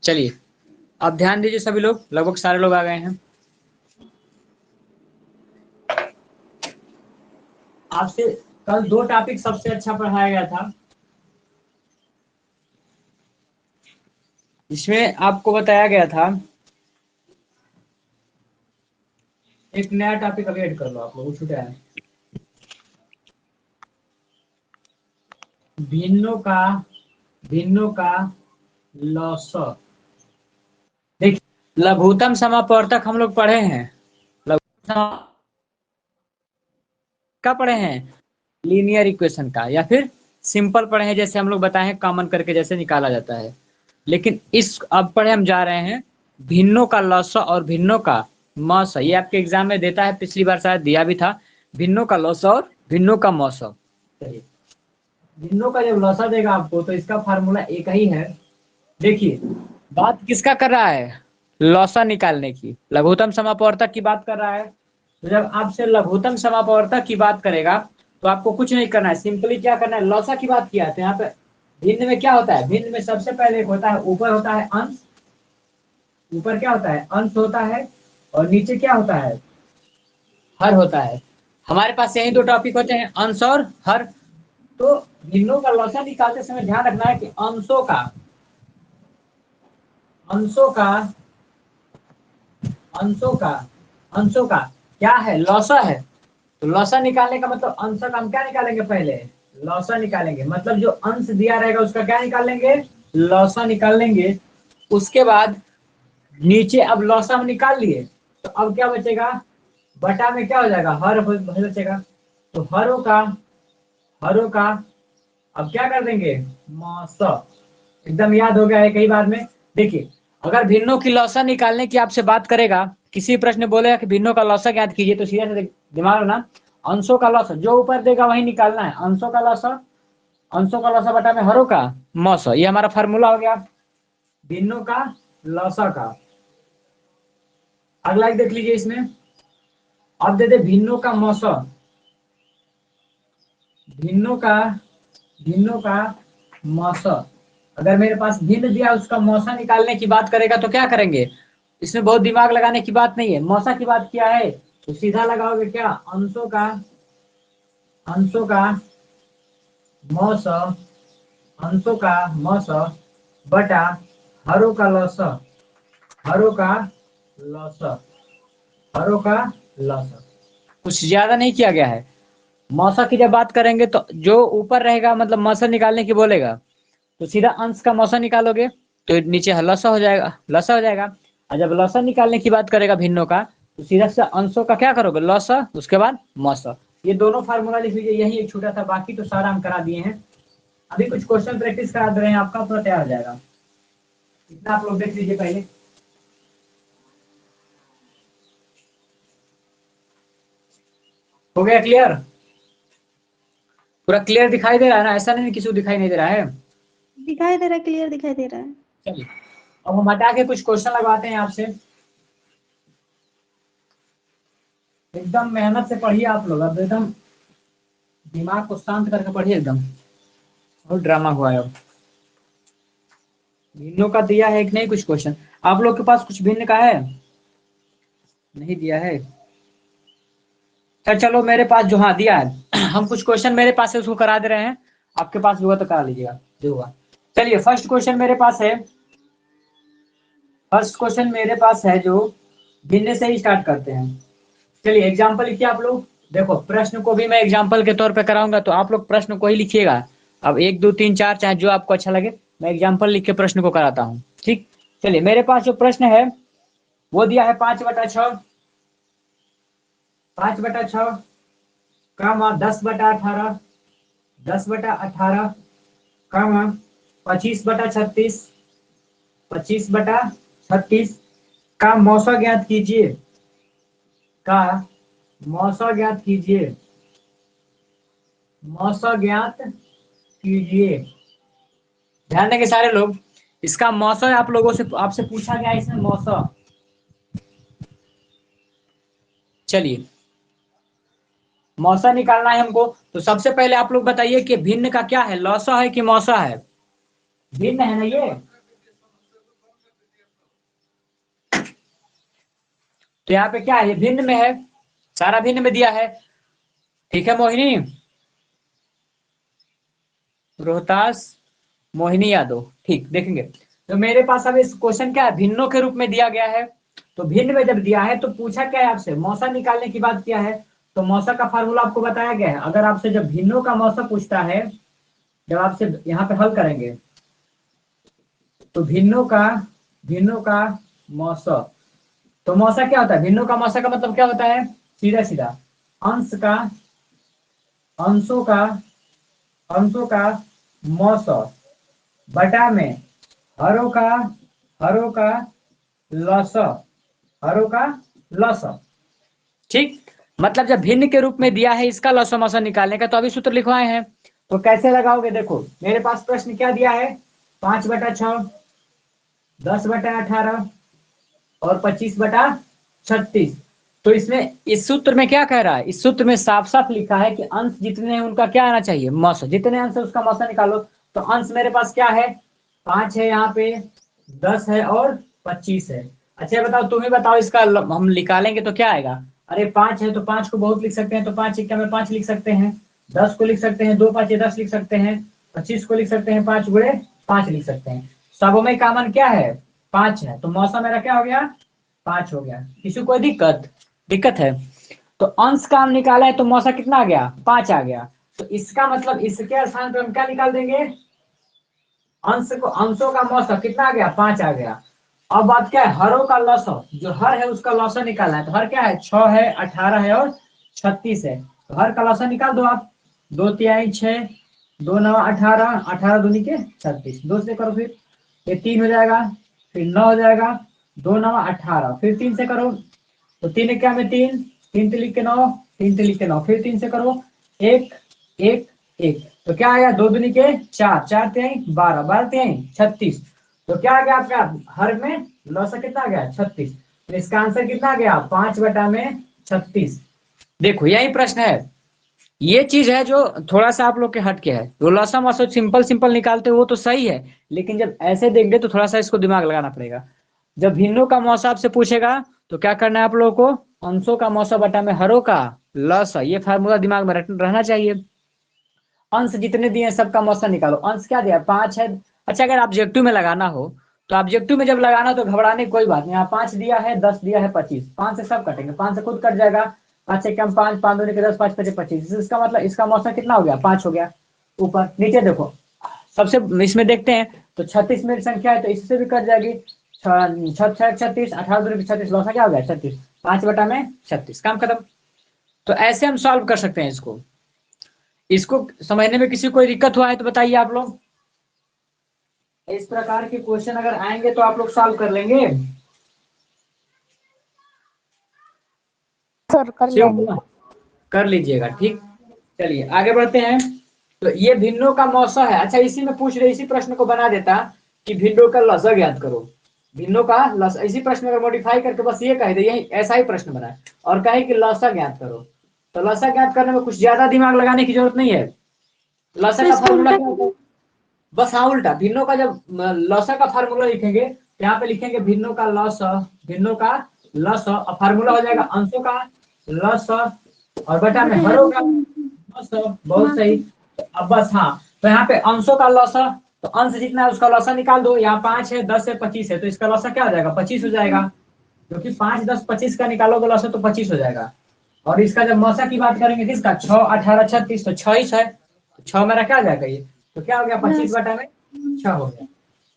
चलिए अब ध्यान दीजिए सभी लोग, लगभग सारे लोग आ गए हैं। आपसे कल 2 टॉपिक सबसे अच्छा पढ़ाया गया था, इसमें आपको बताया गया था। एक नया टॉपिक अभी ऐड कर लो आप लोग, छूटा है। भिन्नों का लॉस। देखिए लघुत्तम समापवर्तक हम लोग पढ़े हैं, लघुत्तम का पढ़े हैं, लीनियर इक्वेशन का, या फिर सिंपल पढ़े हैं जैसे हम लोग बताए हैं कॉमन करके जैसे निकाला जाता है। लेकिन इस अब पढ़े हम जा रहे हैं भिन्नों का लॉस और भिन्नों का मॉस। ये आपके एग्जाम में देता है, पिछली बार शायद दिया भी था, भिन्नों का लॉस और भिन्नों का मॉस। चलिए भिन्नों का जब लॉसा देगा आपको तो इसका फार्मूला एक ही है। देखिए बात किसका कर रहा है, लॉसा निकालने की, लघुत्तम समापवर्तक की बात कर रहा है। तो जब आपसे लघुत्तम समापवर्तक की बात करेगा तो आपको कुछ नहीं करना है, सिंपली क्या करना है, लॉसा की बात किया तो यहाँ पे भिन्न में क्या होता है, भिन्न में सबसे पहले एक होता है, ऊपर होता है अंश, ऊपर क्या होता है, अंश होता है, और नीचे क्या होता है, हर होता है। हमारे पास यही 2 टॉपिक होते हैं, अंश और हर। तो भिन्नों का लॉसा निकालते समय ध्यान रखना है कि अंशों का अंशों का क्या है, लॉसा है। तो लॉसा निकालने का मतलब अंश का हम क्या निकालेंगे, पहले लॉसा निकालेंगे, मतलब जो अंश दिया रहेगा उसका क्या निकाल लेंगे, लॉसा निकाल लेंगे। उसके बाद नीचे अब लॉसा हम निकाल लिए, तो अब क्या बचेगा, बटा में क्या हो जाएगा, हर बचेगा। तो हरों का अब क्या कर देंगे, मौस। एकदम याद हो गया है कई बार में। देखिए अगर भिन्नों की लॉसा निकालने की आपसे बात करेगा, किसी प्रश्न में बोलेगा कि भिन्नों का लॉसा ज्ञात कीजिए, तो सीधा से दिमाग ना, अंशों का लॉसा जो ऊपर देगा वही निकालना है, अंशों का लॉसा बटा में हरों का मौसा, ये हमारा फार्मूला हो गया भिन्नों का लॉसा का। अगला देख लीजिए, इसमें अब दे दे भिन्नों का मौसा, भिन्नों का मौसा। अगर मेरे पास भिन्न दिया उसका मौसा निकालने की बात करेगा तो क्या करेंगे, इसमें बहुत दिमाग लगाने की बात नहीं है, मौसा की बात किया है तो सीधा लगाओगे क्या, अंशों का मौसा, अंशों का मौसा बटा हरों का लॉस, हरों का लॉस, हरों का लॉस। कुछ ज्यादा नहीं किया गया है। मौसा की जब बात करेंगे तो जो ऊपर रहेगा मतलब मौसा निकालने की बोलेगा तो सीधा अंश का मौसा निकालोगे तो नीचे लसा हो जाएगा, लसा हो जाएगा। और जब लसा निकालने की बात करेगा भिन्नों का तो सीधा से अंशों का क्या करोगे, लसा, उसके बाद मौसा। ये दोनों फार्मूला लिख लीजिए, यही एक छोटा था, बाकी तो सारा हम करा दिए हैं। अभी कुछ क्वेश्चन प्रैक्टिस करा दे रहे हैं, आपका पूरा तैयार हो जाएगा। इतना आप लोग देख लीजिए पहले। हो गया क्लियर, पूरा क्लियर दिखाई दे रहा है ना, ऐसा नहीं किसी को दिखाई नहीं दे रहा है, दिखाई दे रहा है, क्लियर दिखाई दे रहा है। चलिए अब हम हटा के कुछ क्वेश्चन लगवाते हैं आपसे। एकदम मेहनत से पढ़िए आप लोग, अब एकदम दिमाग को शांत करके पढ़िए एकदम, और ड्रामा हुआ है अब। भिन्नों का दिया है कि नहीं कुछ क्वेश्चन, आप लोग के पास कुछ भिन्न का है, नहीं दिया है। चलो मेरे पास जो हाँ दिया है हम कुछ क्वेश्चन मेरे पास है उसको करा दे रहे हैं, आपके पास भी हुआ तो करा लीजिएगा जो हुआ। चलिए फर्स्ट क्वेश्चन मेरे पास है, जो भिन्न से ही स्टार्ट करते हैं। चलिए एग्जाम्पल लिखिए आप लोग, देखो प्रश्न को भी मैं एग्जाम्पल के तौर पे कराऊंगा तो आप लोग प्रश्न को ही लिखिएगा। अब 1 2 3 4 चाहे जो आपको अच्छा लगे, मैं एग्जाम्पल लिख के प्रश्न को कराता हूँ, ठीक। चलिए मेरे पास जो प्रश्न है वो दिया है 5/6, 5/6 कामा 10/18, 10/18 कामा 25/36, 25/36 का मौसा ज्ञात कीजिए, का मौसा ज्ञात कीजिए, मौसा ज्ञात कीजिए। ध्यान देंगे सारे लोग, इसका मौसा आप लोगों से आपसे पूछा गया है, इसमें मौसा। चलिए मौसा निकालना है हमको, तो सबसे पहले आप लोग बताइए कि भिन्न का क्या है, लौसा है कि मौसा है, भिन्न है ना ये, तो यहाँ पे क्या है, ये भिन्न में है, सारा भिन्न में दिया है। ठीक है मोहिनी, रोहतास, मोहिनी यादव, ठीक देखेंगे। तो मेरे पास अब इस क्वेश्चन क्या है, भिन्नों के रूप में दिया गया है। तो भिन्न में जब दिया है तो पूछा क्या है आपसे, मौसा निकालने की बात किया है। तो मौसा का फार्मूला आपको बताया गया है। अगर आपसे जब भिन्नों का मौसा पूछता है, जब आपसे यहाँ पे हल करेंगे तो भिन्नों का मौसा, तो मौसा क्या होता है, भिन्नों का मौसा का मतलब क्या होता है, सीधा सीधा अंश का अंशों का अंशों का मौसा बटा में हरों का लसा, हरों का लसा। ठीक, मतलब जब भिन्न के रूप में दिया है इसका लसा मौसा निकालने का, तो अभी सूत्र लिखवाए हैं। तो कैसे लगाओगे, देखो मेरे पास प्रश्न क्या दिया है, 5/6, 10/18 और 25/36। तो इसमें इस सूत्र में क्या कह रहा है, इस सूत्र में साफ साफ लिखा है कि अंश जितने हैं उनका क्या आना चाहिए, मौसा, जितने अंश है उसका मौसा निकालो। तो अंश मेरे पास क्या है, 5 है, यहाँ पे 10 है और 25 है। अच्छा बताओ, तुम ही बताओ, इसका हम निकालेंगे तो क्या आएगा। अरे 5 है तो 5 को बहुत लिख सकते हैं, तो 5 इक्का में 5 लिख सकते हैं, 10 को लिख सकते हैं, 2×5 = 10 लिख सकते हैं, 25 को लिख सकते हैं, 5×5 लिख सकते हैं। सबों में कॉमन क्या है, 5 है, तो मौसा मेरा क्या हो गया, 5 हो गया। किसी को कोई दिक्कत है। तो अंश का हम निकाला है तो मौसा कितना आ गया, 5 आ गया। तो इसका मतलब इसके स्थान पर हम क्या निकाल देंगे, अंशों का मौसा कितना आ गया, 5 आ गया। अब बात क्या है, हरों का लसा, जो हर है उसका लसा निकालना है। तो हर क्या है, 6 है, 18 है और 36 है। तो हर का लसा निकाल दो आप, 2×3 = 6, 2×9 = 18, 18 दूनी के 36, 2 से करो, फिर ये 3 हो जाएगा, फिर 9 हो जाएगा, 2×9 = 18, फिर 3 से करो, तो 3 इक्का में 3, 3 लिख के 9, 3 लिख के 9, फिर 3 से करो, 1 1 1, तो क्या आया, 2 दूनी के 4, 4 3 12, 12 3 36। तो क्या आ गया आपका, हर में लौसा कितना आ गया, 36। तो इसका आंसर कितना आ गया, 5/36। देखो यही प्रश्न है, ये चीज है जो थोड़ा सा आप लोग के हट के है। तो लौसा मौसा सिंपल सिंपल निकालते हो वो तो सही है, लेकिन जब ऐसे देंगे तो थोड़ा सा इसको दिमाग लगाना पड़ेगा। जब भिन्नों का मौसा आपसे पूछेगा तो क्या करना है आप लोगों को, अंशों का मौसा बटा में हरों का लौसा, ये फार्मूला दिमाग में रहना चाहिए। अंश जितने दिए सबका मौसा निकालो, अंश क्या दिया, 5 है। अच्छा अगर ऑब्जेक्टिव में लगाना हो, तो ऑब्जेक्टिव में जब लगाना तो घबराने की कोई बात नहीं, यहाँ 5 दिया है, 10 दिया है, 25, 5 से सब कटेंगे, 5 से खुद कट जाएगा, 5 से कम 5, 5 दूनी के 10, 5 5 25। इसका मतलब इसका मौसा कितना हो गया, 5 हो गया। ऊपर नीचे देखो, सबसे इसमें देखते हैं, तो 36 मेरी संख्या है तो इससे भी कट जाएगी, 36, 18 दूनी 36, लौसा क्या हो गया, 36, 5/36, काम खत्म। तो ऐसे हम सॉल्व कर सकते हैं इसको। इसको समझने में किसी को कोई दिक्कत हुआ है तो बताइए आप लोग। इस प्रकार के क्वेश्चन अगर आएंगे तो आप लोग सॉल्व कर लेंगे, सर कर लेंगे। कर लीजिएगा, ठीक। चलिए आगे बढ़ते हैं। तो ये भिन्नों का मौसा है। अच्छा इसी में पूछ रहे, इसी प्रश्न को बना देता कि भिन्नों का लसा ज्ञात करो, भिन्नों का लसा, इसी प्रश्न को मॉडिफाई करके बस ये कह दे, यही ऐसा ही प्रश्न बना है, और कहे कि लसा ज्ञात करो। तो लसा ज्ञात करने में कुछ ज्यादा दिमाग लगाने की जरूरत नहीं है। लसा तो का इसको फॉर्मूला उल्टा क्या होता कीजिए। है, बस हाँ उल्टा, भिन्नों का जब लसा का फार्मूला लिखेंगे, यहाँ पे लिखेंगे भिन्नों का लसा, भिन्नों का लसा, और फार्मूला हो जाएगा अंशों का लसा और बटा में हरों का लसा। बहुत सही। अब बस हाँ, तो यहाँ पे अंशों का लसा, तो अंश जितना है उसका लसा निकाल दो। यहाँ 5 है, 10 है, 25 है, तो इसका लसा क्या हो जाएगा, 25 हो जाएगा, क्योंकि 5 10 25 का निकालोगे लसा तो 25 हो जाएगा। और इसका जब मौसा की बात करेंगे किसका, 6 18 36, तो 26 है, तो 6 मेरा क्या हो जाएगा ये, तो क्या हो गया, 25/6 हो गया।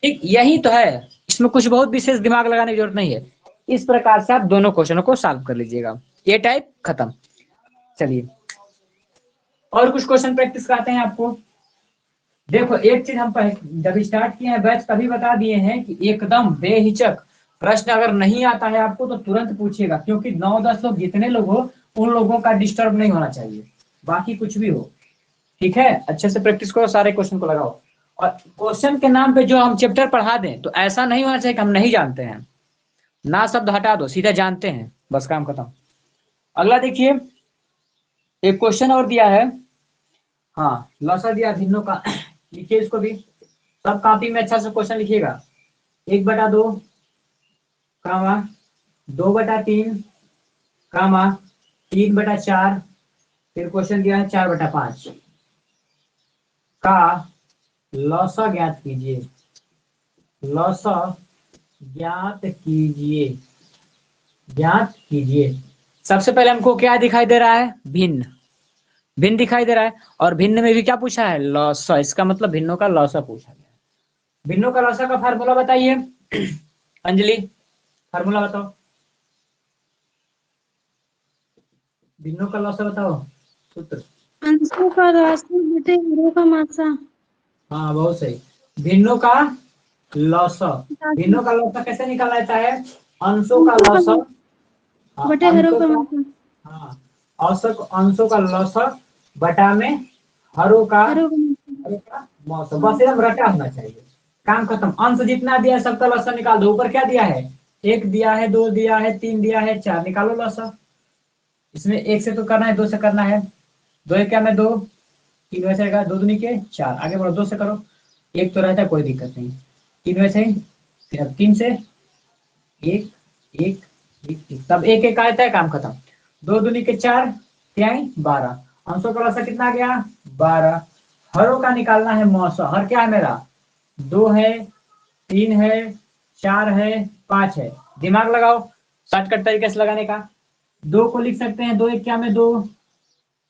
ठीक, यही तो है, इसमें कुछ बहुत विशेष दिमाग लगाने की जरूरत नहीं है। इस प्रकार से आप दोनों क्वेश्चनों को सॉल्व कर लीजिएगा, ये टाइप खत्म। चलिए और कुछ क्वेश्चन प्रैक्टिस कराते हैं आपको। देखो एक चीज हम जब स्टार्ट किए हैं बैच तभी बता दिए हैं कि एकदम बेहिचक प्रश्न अगर नहीं आता है आपको तो तुरंत पूछिएगा, क्योंकि 9-10 लोग जितने लोग हो उन लोगों का डिस्टर्ब नहीं होना चाहिए, बाकी कुछ भी हो। ठीक है, अच्छे से प्रैक्टिस करो, सारे क्वेश्चन को लगाओ। और क्वेश्चन के नाम पे जो हम चैप्टर पढ़ा दें तो ऐसा नहीं होना चाहिए कि हम नहीं जानते हैं, ना शब्द हटा दो, सीधा जानते हैं, बस काम खत्म। अगला देखिए, एक क्वेश्चन और दिया है, हाँ लौसा दिया भिन्नों का लिखिए इसको भी, सब कॉपी में अच्छा से क्वेश्चन लिखिएगा। 1/2 कामा 2/3 कामा 3/4, फिर क्वेश्चन दिया है 4/5 का लौसा ज्ञात कीजिए। लौसा ज्ञात कीजिए, ज्ञात कीजिए। सबसे पहले हमको क्या दिखाई दे रहा है? भिन्न, भिन्न दिखाई दे रहा है। और भिन्न में भी क्या पूछा है? लौसा। इसका मतलब भिन्नों का लौसा पूछा गया। भिन्नों का लौसा का फार्मूला बताइए। अंजलि, फार्मूला बताओ। भिन्नों का लौसा बताओ, सूत्र। अंशों का लौसा बटे हरों का मासा। हाँ बहुत सही। भिन्नों का लौसा, भिन्नों का लौसा कैसे निकाला जाता है? अंशों का लौसा बटे हरों अंशों का का, मासा। हाँ औसत अंशों का लौसा बटा में हरों का, हरों का मासा। हरों का मौसम। बस एकदम रटा होना चाहिए, काम खत्म। अंश जितना दिया है सबका लौसा निकाल दो। ऊपर क्या दिया है? 1 दिया है, 2 दिया है, 3 दिया है, 4, निकालो लौसा। इसमें 1 से तो करना है, 2 से करना है। 2 1 क्या में 2, 3 वैसे रहेगा, 2 दूनी के 4, आगे बढ़ो 2 से करो। 1 तो रहता है, कोई दिक्कत नहीं। 3 वैसे ही, फिर अब 3 से 1 1 1, तब 1 1 आता है, काम खत्म। 2 दूनी के 4, 12। अंशों का लौसा कितना आ गया? 12। हरों का निकालना है मौसा। हर क्या है मेरा? 2 है, 3 है, 4 है, 5 है। दिमाग लगाओ शॉर्टकट तरीके से लगाने का। 2 को लिख सकते हैं 2 इक्या में 2,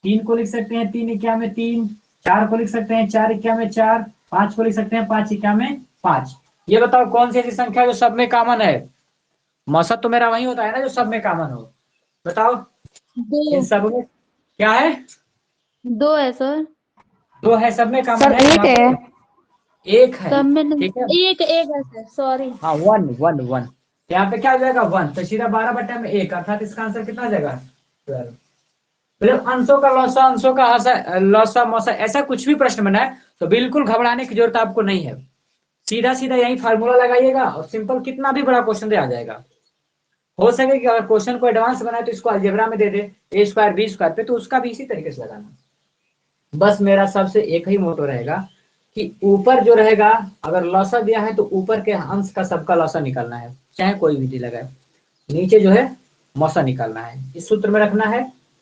3 को लिख सकते हैं 3 इक्या में 3, 4 को लिख सकते हैं 4 इक्या में 4, 5 को लिख सकते हैं 5 इक्या में 5। ये बताओ कौन सी ऐसी संख्या जो सब में कॉमन है? मौसत तो मेरा वही होता है ना जो सब में कॉमन हो। बताओ इन 2। सब में क्या है? 2 है सर। 2 है, सब में कॉमन सर है एक यहाँ है। पे? 1 है, सब में नहीं, ठीक है। एक एक है सर, सॉरी। हाँ 1 1 1, यहाँ पे क्या हो जाएगा? 1, तो सीधा 12/1, अर्थात इसका आंसर कितना आ जाएगा? 12। मतलब अंशों का लौसा, अंशों का लौसा मौसा, ऐसा कुछ भी प्रश्न बना है तो बिल्कुल घबराने की जरूरत आपको नहीं है। सीधा सीधा यही फार्मूला लगाइएगा और सिंपल कितना भी बड़ा क्वेश्चन दे आ जाएगा। हो सके कि अगर क्वेश्चन को एडवांस बनाए तो इसको अलजेब्रा में दे दे, a² b² पे, तो उसका भी इसी तरीके से लगाना। बस मेरा सबसे एक ही मोटो रहेगा कि ऊपर जो रहेगा, अगर लौसा दिया है तो ऊपर के अंश का सबका लौसा निकालना है, चाहे कोई विधि लगाए। नीचे जो है मौसा निकालना है, इस सूत्र में रखना है,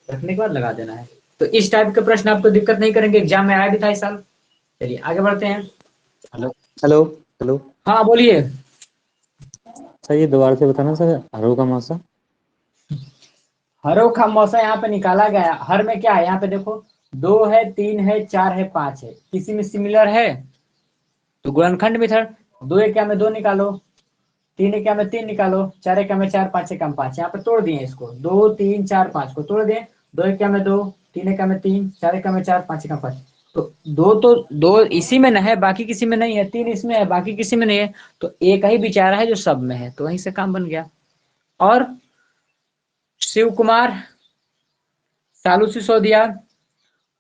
रखने के बाद लगा देना है। तो इस टाइप के प्रश्न आपको दिक्कत नहीं करेंगे, एग्जाम में आया भी था इस साल। चलिए आगे बढ़ते हैं। Hello hello hello. हाँ बोलिए। सर ये दोबारा से बताना सर, हरों का मासा। हरों का मौसा यहाँ पे निकाला गया। हर में क्या है? यहाँ पे देखो 2 है, 3 है, 4 है, 5 है। किसी में सिमिलर है तो गुणनखंड मेथड। 2 1 में 2 निकालो, 3 1 में 3 निकालो, 4 1 में 4, 5 1 में 5। यहाँ पे तोड़ दिए इसको, 2 3 4 5 को तोड़ दिए। 2 1 में 2, 3 1 में 3, 4 1 में 4, 5 1 में 5। तो 2 तो 2 इसी में न है, बाकी किसी में नहीं है। 3 इसमें है, बाकी किसी में नहीं है। तो एक ही बिचारा है जो सब में है, तो वहीं से काम बन गया। और शिव कुमार, सालू सिसोदिया,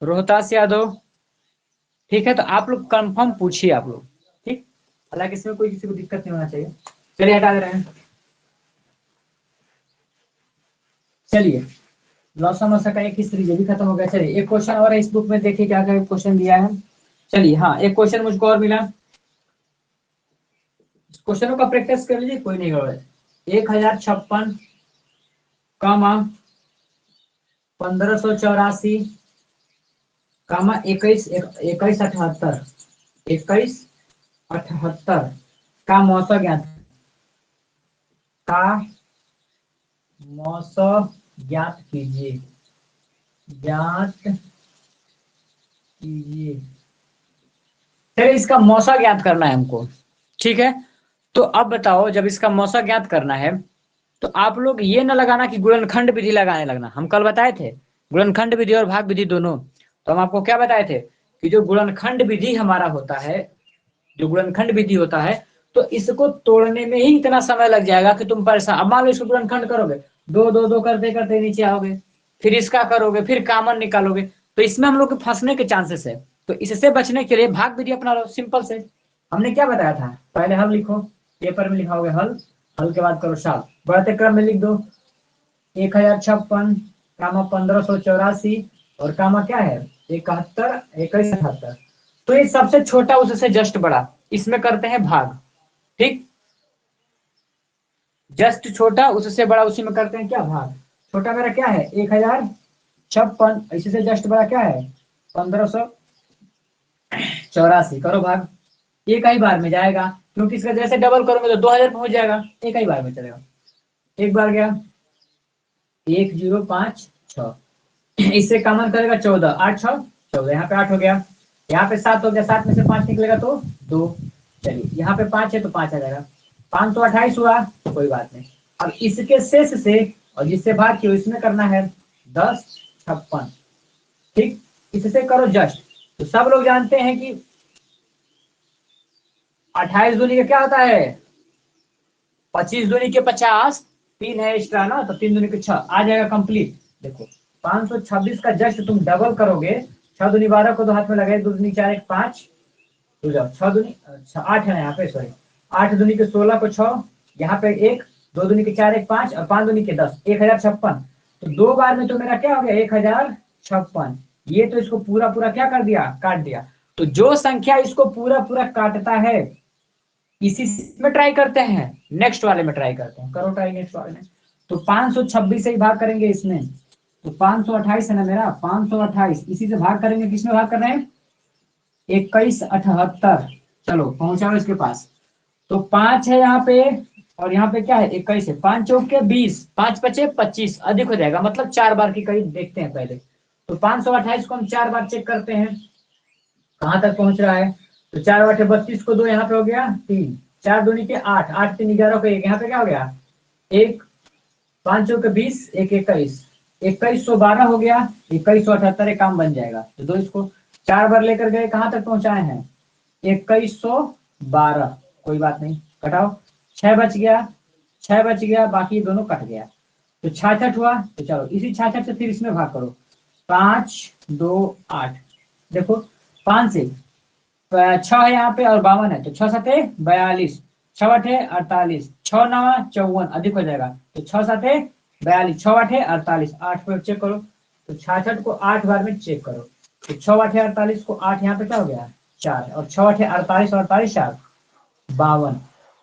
रोहतास यादव, ठीक है। तो आप लोग कंफर्म पूछिए आप लोग, ठीक। हालांकि इसमें कोई किसी को दिक्कत नहीं होना चाहिए। चलिए हटा दे रहे हैं। चलिए लौसा मौसा का एक हिस्ट्री ये भी खत्म हो गया। चलिए एक क्वेश्चन और है इस बुक में, देखिए क्या क्या क्वेश्चन दिया है। चलिए हाँ, एक क्वेश्चन मुझको और मिला, क्वेश्चनों का प्रैक्टिस कर लीजिए, कोई नहीं होगा। 1056, 1584, 2178, 2178 का मौसा ज्ञात, का मौसा ज्ञात कीजिए, ज्ञात कीजिए। चलिए इसका मौसा ज्ञात करना है हमको, ठीक है। तो अब बताओ, जब इसका मौसा ज्ञात करना है तो आप लोग ये न लगाना कि गुणनखंड विधि लगाने लगना। हम कल बताए थे गुणनखंड विधि और भाग विधि दोनों। तो हम आपको क्या बताए थे कि जो गुणनखंड विधि हमारा होता है, जो गुणनखंड विधि होता है, तो इसको तोड़ने में ही इतना समय लग जाएगा कि तुम परेशान। अब मान लो इसको गुणनखंड करोगे, 2 2 2 करते करते नीचे आओगे, फिर इसका करोगे, फिर कॉमन निकालोगे, तो इसमें हम लोग के फंसने के चांसेस है। तो इससे बचने के लिए भाग विधि अपना लो, सिंपल से। हमने क्या बताया था? पहले हल लिखो, पेपर में लिखाओगे हल, हल के बाद करो साल, बढ़ते क्रम में लिख दो। 1056, 1584 और कामा क्या है? 71 2178। तो ये सबसे छोटा उससे जस्ट बड़ा, इसमें करते हैं भाग, ठीक। जस्ट छोटा उससे बड़ा, उसी में करते हैं क्या? भाग। छोटा मेरा क्या है 1056, इसी से जस्ट बड़ा क्या है 1584। करो भाग, एक ही बार में जाएगा, क्योंकि इसका जैसे डबल करोगे तो 2000 पहुंच जाएगा, एक ही बार में चलेगा। एक बार गया 1056, इससे कॉमन करेगा 14, 8 6 14, यहाँ पे 8 हो गया, यहाँ पे 7 हो गया, 7 में से 5 निकलेगा तो 2। चलिए यहाँ पे 5 है तो 5 आ जाएगा, 528 हुआ, कोई बात नहीं। अब इसके शेष से और जिससे भाग किया इसमें करना है 1056, ठीक, इससे करो जस्ट। तो सब लोग जानते हैं कि 28 दूनी का क्या होता है 25 दूनी के 50, 3 है एक्स्ट्रा ना, तो 3 दूनी के 6 आ जाएगा कंप्लीट। देखो 526 का जस्ट तुम डबल करोगे, 6 दूनी 12 को तो हाथ में लगाए, 2 दूनी 4 1 5, तो जाओ 6 दूनी 8 है ना यहाँ पे, सॉरी 8 दूनी के 16 को 6, यहाँ पे 1, 2 दूनी के 4 1 5 और 5 दूनी के 10, 1056। तो 2 बार में तो मेरा क्या हो गया 1056। ये तो इसको पूरा पूरा क्या कर दिया, काट दिया। तो जो संख्या इसको पूरा पूरा काटता है इसी में ट्राई करते हैं, नेक्स्ट वाले में ट्राई करते हैं, करो ट्राई नेक्स्ट वाले में। तो 526 से ही भाग करेंगे इसमें, तो 528 है ना मेरा, 528 इसी से भाग करेंगे, किसमें भाग कर रहे हैं 2178। चलो पहुंचाओ इसके पास। तो 5 है यहाँ पे और यहाँ पे क्या है 21 है, 5 चौक के 20, 5 पचे 25, अधिक हो जाएगा, मतलब 4 बार की करीब देखते हैं पहले। तो 528 को हम 4 बार चेक करते हैं कहां तक पहुंच रहा है। तो 4 बटे 32 को 2, यहाँ पे हो गया 3, 4 दूनी के 8, 8 3 11 को 1, यहाँ पे क्या हो गया 1, 5 के 20, 1 21, 2112 हो गया, 2178 एक काम बन जाएगा। तो दो इसको 4 बार लेकर गए, कहां तक पहुंचाए हैं 2112, कोई बात नहीं, कटाओ 6 बच गया, 6 बच गया, बाकी दोनों कट गया, तो 66 हुआ। तो चलो इसी 66 से फिर इसमें भाग करो, 5 2 8, देखो 5 से 6 है यहाँ पे और 52 है, तो 6 7 42, 6 8 48, 6 9 54, अधिक हो जाएगा, तो 6 7 42, 6 8 48, 8 पे चेक करो, तो 66 को 8 बार में चेक करो, तो 6 8 48 को 8 यहाँ पे क्या हो गया 4, और 6 8 48 और 48 4 52,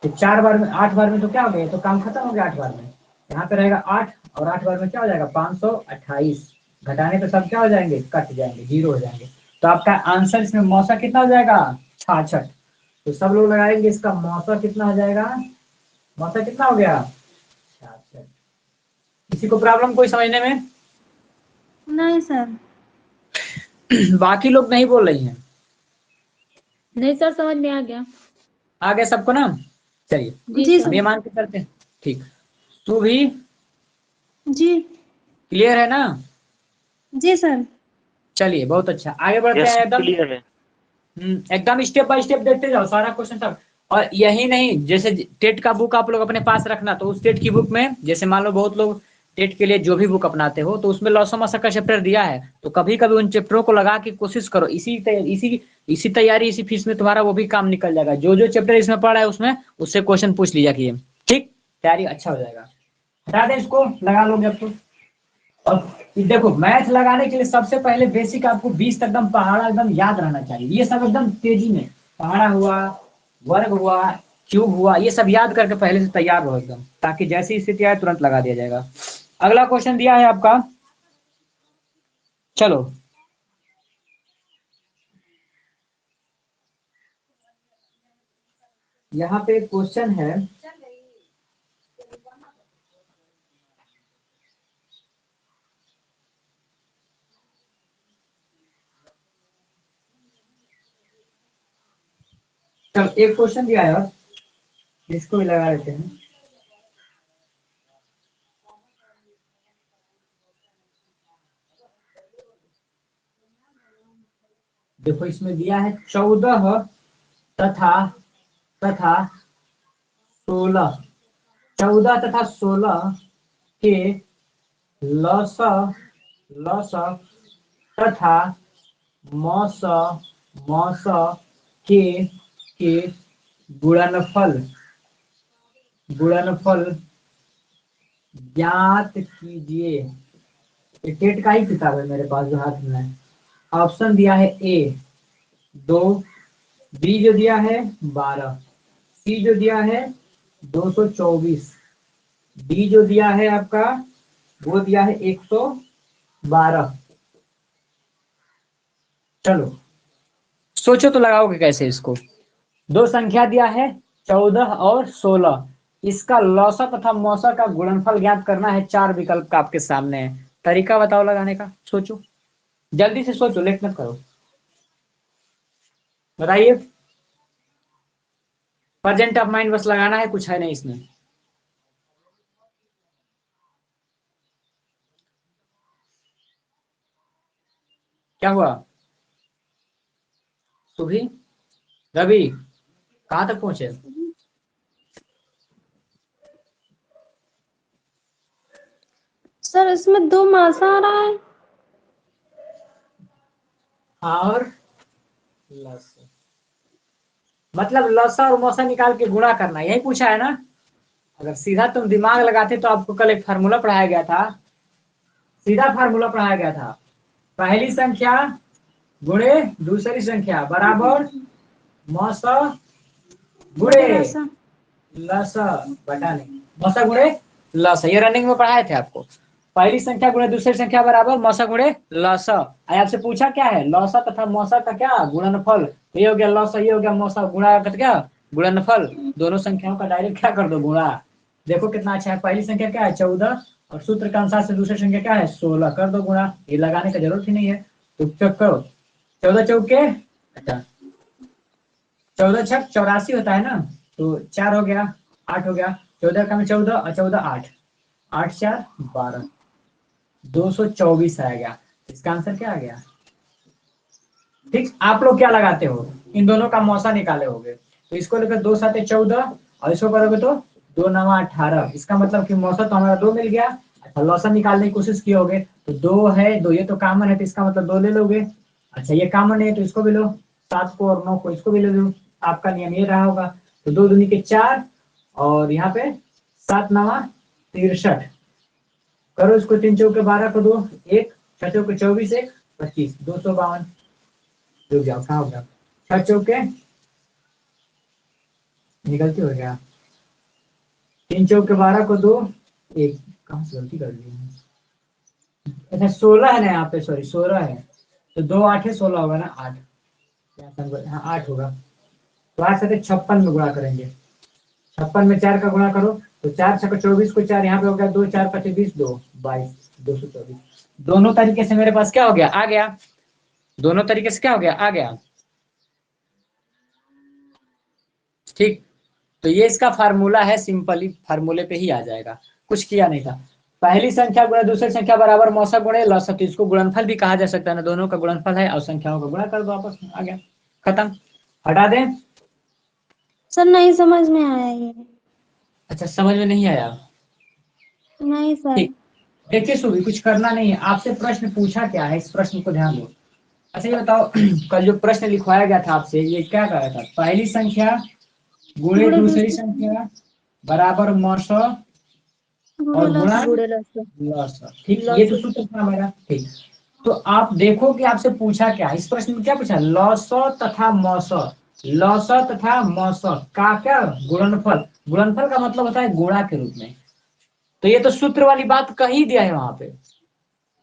तो 4 बार में 8 बार में तो क्या हो गया, तो काम खत्म हो गया 8 बार में, यहाँ पे रहेगा 8 और 8 बार में क्या हो जाएगा 528, घटाने पे सब क्या हो जाएंगे कट जाएंगे, 0 हो जाएंगे। तो आपका आंसर इसमें मौसा कितना हो जाएगा 66। तो सब लोग लगाएंगे इसका मौसा कितना हो जाएगा, मौसा कितना हो गया 66। किसी को प्रॉब्लम कोई समझने में? नहीं सर। बाकी लोग नहीं बोल रही हैं। नहीं सर, समझ में आ गया। आ गया सबको ना? चलिए जी अब ये सर। मान के करते हैं, ठीक, तू भी जी। क्लियर है ना? जी सर। चलिए बहुत अच्छा, आगे बढ़ते हैं एकदम। क्लियर है। एकदम स्टेप बाय स्टेप देखते जाओ सारा क्वेश्चन तक। और यही नहीं, जैसे टेट का बुक आप लोग अपने पास रखना, तो उस टेट की बुक में जैसे मान लो बहुत लोग टेट के लिए जो भी बुक अपनाते हो तो उसमें लॉस मसा का चैप्टर दिया है, तो कभी कभी उन चैप्टरों को लगा के कोशिश करो, इसी तैयारी इसी फीस में तुम्हारा वो भी काम निकल जाएगा। जो जो चैप्टर इसमें पढ़ा है उसमें उससे क्वेश्चन पूछ लिया कीजिए, ठीक, तैयारी अच्छा हो जाएगा। हटा दें इसको, लगा लोगे अब तो। और देखो मैथ लगाने के लिए सबसे पहले बेसिक आपको 20 तक एकदम पहाड़ा एकदम याद रहना चाहिए, ये सब एकदम तेजी में, पहाड़ा हुआ, वर्ग हुआ, क्यूब हुआ, ये सब याद करके पहले से तैयार रहो एकदम, ताकि जैसी स्थिति आए तुरंत लगा दिया जाएगा। अगला क्वेश्चन दिया है आपका, चलो यहाँ पे क्वेश्चन है, चलो एक क्वेश्चन दिया है और इसको भी लगा लेते हैं। देखो इसमें दिया है 14 तथा तथा 16, 14 तथा 16 के लस लस तथा मौस मौस के गुणनफल गुणनफल ज्ञात कीजिए। ये टेट का ही किताब है मेरे पास जो हाथ में है। ऑप्शन दिया है ए 2, बी जो दिया है 12, सी जो दिया है 224, डी जो दिया है आपका वो दिया है 112। चलो सोचो तो लगाओगे कैसे इसको। दो संख्या दिया है 14 और 16, इसका लौसा तथा मौसा का गुणनफल ज्ञात करना है। चार विकल्प का आपके सामने है, तरीका बताओ लगाने का। सोचो, जल्दी से सोचो, लेट मत करो, बताइए। प्रेजेंट ऑफ माइंड बस लगाना है, कुछ है नहीं इसमें। क्या हुआ सुभी, रवि, कहां तक पहुंचे? सर इसमें 2 मासा आ रहा है। और लसा, मतलब लसा और मौसा निकाल के गुणा करना, यही पूछा है ना। अगर सीधा तुम दिमाग लगाते तो आपको कल एक फार्मूला पढ़ाया गया था, सीधा फार्मूला पढ़ाया गया था। पहली संख्या गुणे दूसरी संख्या बराबर मौसा गुणे लसा। लसा बटा नहीं, मौसा गुणे लसा, ये रनिंग में पढ़ाए थे आपको। पहली संख्या गुणे दूसरी संख्या बराबर मौसा गुणे लसा। आज आपसे पूछा क्या है, लौसा तथा मौसा का क्या गुणनफल, तो ये हो गया लौसा, ये हो गया मौसा, गुणा का क्या गुणनफल। दोनों संख्याओं का डायरेक्ट क्या कर दो, गुणा। देखो कितना अच्छा है, पहली संख्या क्या है 14 और सूत्र के अनुसार से दूसरी संख्या क्या है 16, कर दो गुणा, ये लगाने की जरूरत ही नहीं है। तो चेक करो, 14 चौके, अच्छा 14 छक 84 होता है ना, तो 4 हो गया, 8 हो गया, 14 का में 14 और 14 8, 8 4 12, 224 आ गया। इसका आंसर क्या आ गया? ठीक, आप लोग क्या लगाते हो, इन दोनों का मौसा निकाले होगे, तो इसको लेकर 2 7 14 और इसको करोगे तो 2 9 18, इसका मतलब कि मौसा तो हमारा 2 मिल गया। अच्छा लौसा निकालने की कोशिश किए होगे तो 2 है, 2 ये तो कॉमन है, तो इसका मतलब 2 ले लोगे। अच्छा ये कॉमन है तो इसको भी लो, 7 को और 9 को इसको भी ले लो, आपका नियम ये रहा होगा। तो 2 दूनी के 4 और यहाँ पे 7 9 63, करो इसको, 3 चौके 12 को 2 1, 6 चौके 24 1 25, 252, रुक जाओ कहाँ हो गया, 6 चौके निकलती हो गया, 3 चौके 12 को 2 1, कहाँ से गलती कर दी है? अच्छा 16 है ना यहाँ पे, सॉरी 16 है, तो 2 8 16 होगा ना, 8, हाँ 8 होगा। तो 8 से 56 में गुणा करेंगे, 56 में 4 का गुणा करो, तो 4 छक्का 24 को 4 यहाँ पे हो गया, 2 4 25 20 2 22 224। दोनों तरीके से मेरे पास क्या हो गया, आ गया। दोनों तरीके से क्या हो गया, आ गया। ठीक, तो ये इसका फार्मूला है, सिंपली फार्मूले पे ही आ जाएगा, कुछ किया नहीं था। पहली संख्या गुणे दूसरी संख्या बराबर मौसा गुणे लौसा, तो इसको गुणनफल भी कहा जा सकता है ना, दोनों का गुणनफल है और संख्याओं का गुणा कर दो आपस में, आ गया, खत्म। हटा दें। सर नहीं समझ में आया ये। अच्छा समझ में नहीं आया, नहीं सर। ठीक। देखिए सुबह कुछ करना नहीं है, आपसे प्रश्न पूछा क्या है, इस प्रश्न को ध्यान दो। अच्छा ये बताओ कल जो प्रश्न लिखवाया गया था आपसे, ये क्या कहा था, पहली संख्या गुणे गुड़े दूसरी दूसरे संख्या बराबर मौसा गुड़े और गुणा लस। लौसा। ठीक, ये तो लस। सूत्र था मेरा। ठीक, तो आप देखो कि आपसे पूछा क्या है, इस प्रश्न में क्या पूछा, लौसा तथा मौसा, लौसा तथा मौसा का क्या गुणनफल। गुणनफल का मतलब होता है गुणा के रूप में, तो ये तो सूत्र वाली बात कह ही दिया है वहां पे,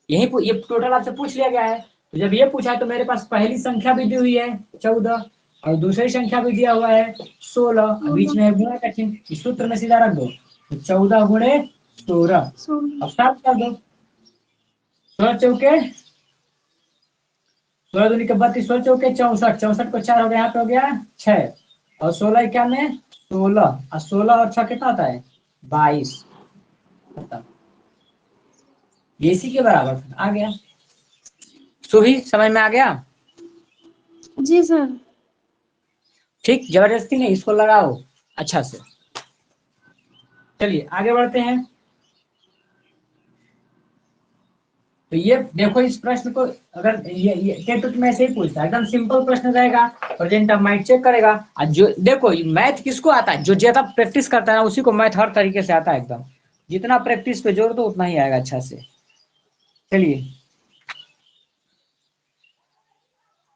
यही ये टोटल आपसे पूछ लिया गया है। तो जब ये पूछा है तो मेरे पास पहली संख्या भी दी हुई है 14 और दूसरी संख्या भी दिया हुआ है 16, बीच में है गुणा का चिन्ह, इस सूत्र में सीधा रख दो, तो 14 गुणे 16, अब सात कर दो, 16 चौके 16 दूनी के 32, 16 चौके 64, 64 को 4 हो गया, यहाँ पे हो गया 6 और 16 इक्यानवे 16, और 16 और 6 कितना होता है 22, खत्म। ये इसी के बराबर था, आ गया। सुभी समझ में आ गया? जी सर। ठीक, जबरदस्ती नहीं, इसको लगाओ अच्छा से। चलिए आगे बढ़ते हैं। तो ये देखो इस प्रश्न को, अगर ये टेट में ऐसे ही पूछता है, एकदम सिंपल प्रश्न रहेगा, प्रेजेंट ऑफ माइंड चेक करेगा। और जो देखो मैथ किसको आता है, जो ज्यादा प्रैक्टिस करता है ना उसी को मैथ हर तरीके से आता है एकदम, जितना प्रैक्टिस पे जोर दो उतना ही आएगा अच्छा से। चलिए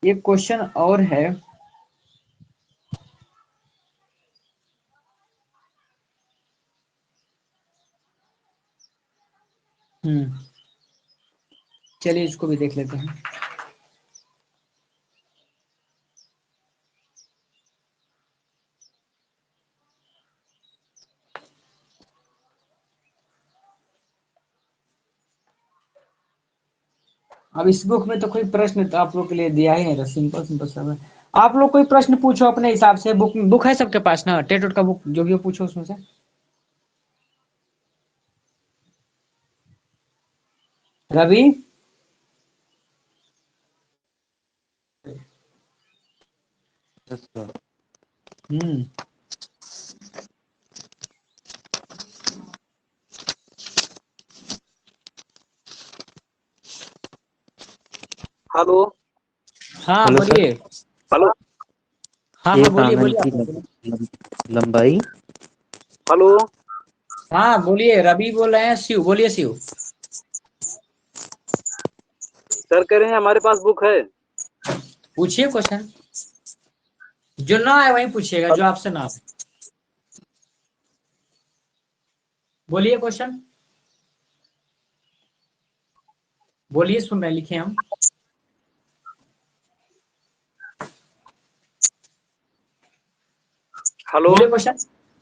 एक क्वेश्चन और है, चलिए इसको भी देख लेते हैं। अब इस बुक में तो कोई प्रश्न तो आप लोग के लिए दिया ही नहीं था, सिंपल सिंपल सब है। आप लोग कोई प्रश्न पूछो अपने हिसाब से, बुक है सबके पास ना, टेट उट का बुक जो भी हो पूछो उसमें से। रवि, हम्म, हेलो। हाँ हेलो सर। बोलिए। हेलो। हाँ हाँ एक बोलिए आंगन बोलिए की आप लोग बोलिए। लंबाई। हेलो। हाँ बोलिए, रवि बोल रहे हैं, शिव बोलिए शिव। सर कह रहे हैं हमारे पास बुक है। पूछिए क्वेश्चन, जो ना आए वही पूछिएगा, जो आपसे ना आए। बोलिए क्वेश्चन, बोलिए, सुन रहे हैं, लिखे हम। हेलो। बोलिए क्वेश्चन।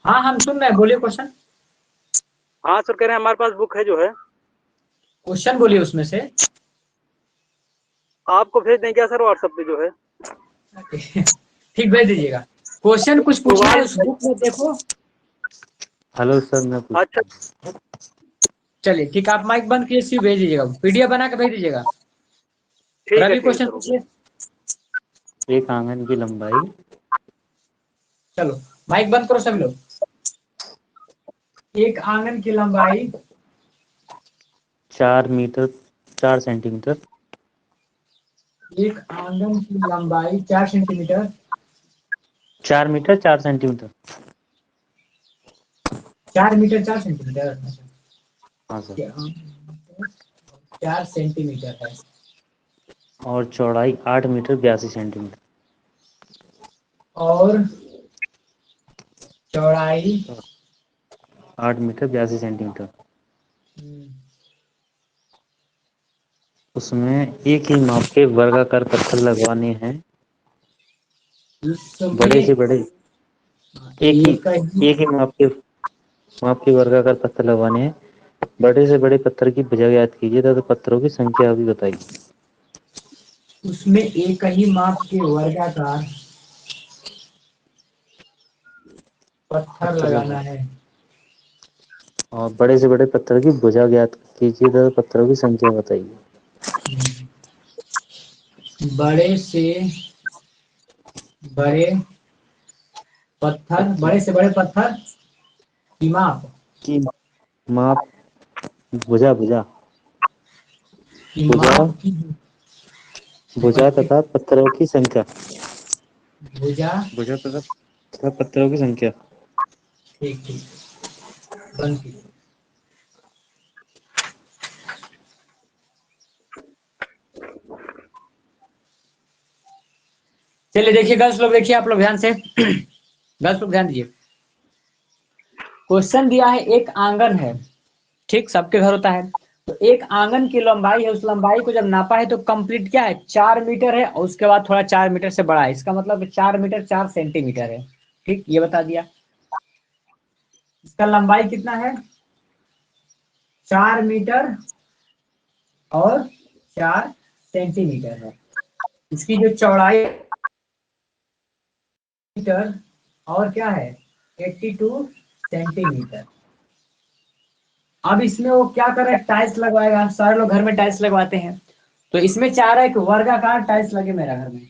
हाँ हम सुन रहे हैं, बोलिए क्वेश्चन। हाँ सर कह रहे हैं हमारे पास बुक है जो है। क्वेश्चन बोलिए उसमें से। आपको भेज दें क्या सर व्हाट्सएप पे जो है। ठीक, भेज दीजिएगा। क्वेश्चन कुछ पूछना है मोबाइल। उस बुक में देखो। हेलो सर, मैं अच्छा। पूछता हूँ। चलिए ठीक, आप माइक बंद कीजिए, शिव भेज दीजिएगा, पीडीएफ बना के भेज दीजिएगा। ठीक है रवि ठीक है क्वेश्चन सर ओके। पूछिए। एक आंगन की लंबाई चलो माइक बंद करो सभी लोग। एक आंगन की लंबाई 4 मीटर 4 सेंटीमीटर। एक आंगन की लंबाई 4 centimetre. 4 metre 4 centimetre. 4 metre 4 centimetre. हाँ सर। 4 सेंटीमीटर है। और चौड़ाई 8 मीटर 82 सेंटीमीटर। और चौड़ाई 8 मीटर 82 सेंटीमीटर। उसमें एक ही माप के वर्गाकार पत्थर लगवाने हैं। बड़े से इसमें बड़े एक एक ही माप के वर्गाकार पत्थर लगवाने हैं। बड़े से बड़े पत्थर की भुजा ज्ञात कीजिए तथा पत्थरों की संख्या भी बताइए। उसमें एक ही माप के वर्गाकार पत्थर पत्थर लगाना लगवाना है। और बड़े से बड़े पत्थर की भुजा ज्ञात कीजिए तथा पत्थरों की संख्या बताइए। बड़े से बड़े पत्थर, बड़े से बड़े पत्थर की माप, की माप भुजा भुजा की भुजा माप की भुजा तथा पत्थरों की संख्या। भुजा। भुजा तथा पत्थरों की संख्या। ठीक ठीक, बंद कीजिए। चलिए देखिए गर्ल्स लोग, देखिए आप लोग ध्यान से, गर्ल्स लोग ध्यान दीजिए। क्वेश्चन दिया है, एक आंगन है, ठीक, सबके घर होता है। तो एक आंगन की लंबाई है, उस लंबाई को जब नापा है तो कंप्लीट क्या है, 4 मीटर है, और उसके बाद थोड़ा 4 मीटर से बड़ा है, इसका मतलब 4 मीटर 4 सेंटीमीटर है। ठीक, ये बता दिया। इसका लंबाई कितना है, 4 मीटर और 4 सेंटीमीटर है। इसकी जो चौड़ाई मीटर और क्या है, 82 सेंटीमीटर। अब इसमें वो क्या कर रहा है, टाइल्स लगवाएगा, सारे लोग घर में टाइल्स लगवाते हैं। तो इसमें चाह रहा है कि वर्गाकार टाइल्स लगे मेरा घर में,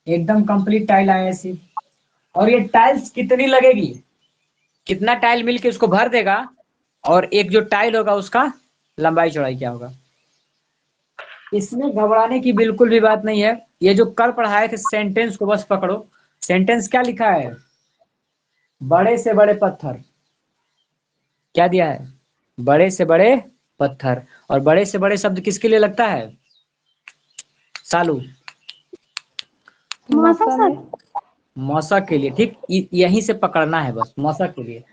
एकदम कंप्लीट टाइल आए ऐसी। और ये टाइल्स कितनी लगेगी, कितना टाइल मिलके उसको भर देगा, और एक जो टाइल होगा उसका लंबाई चौड़ाई क्या होगा। इसमें घबराने की बिल्कुल भी बात नहीं है। ये जो कल पढ़ाए थे सेंटेंस को बस पकड़ो। सेंटेंस क्या लिखा है, बड़े से बड़े पत्थर, क्या दिया है, बड़े से बड़े पत्थर। और बड़े से बड़े शब्द किसके लिए लगता है, सालू, मौसा सर। मौसा के लिए। ठीक, यहीं से पकड़ना है बस, मौसा के लिए।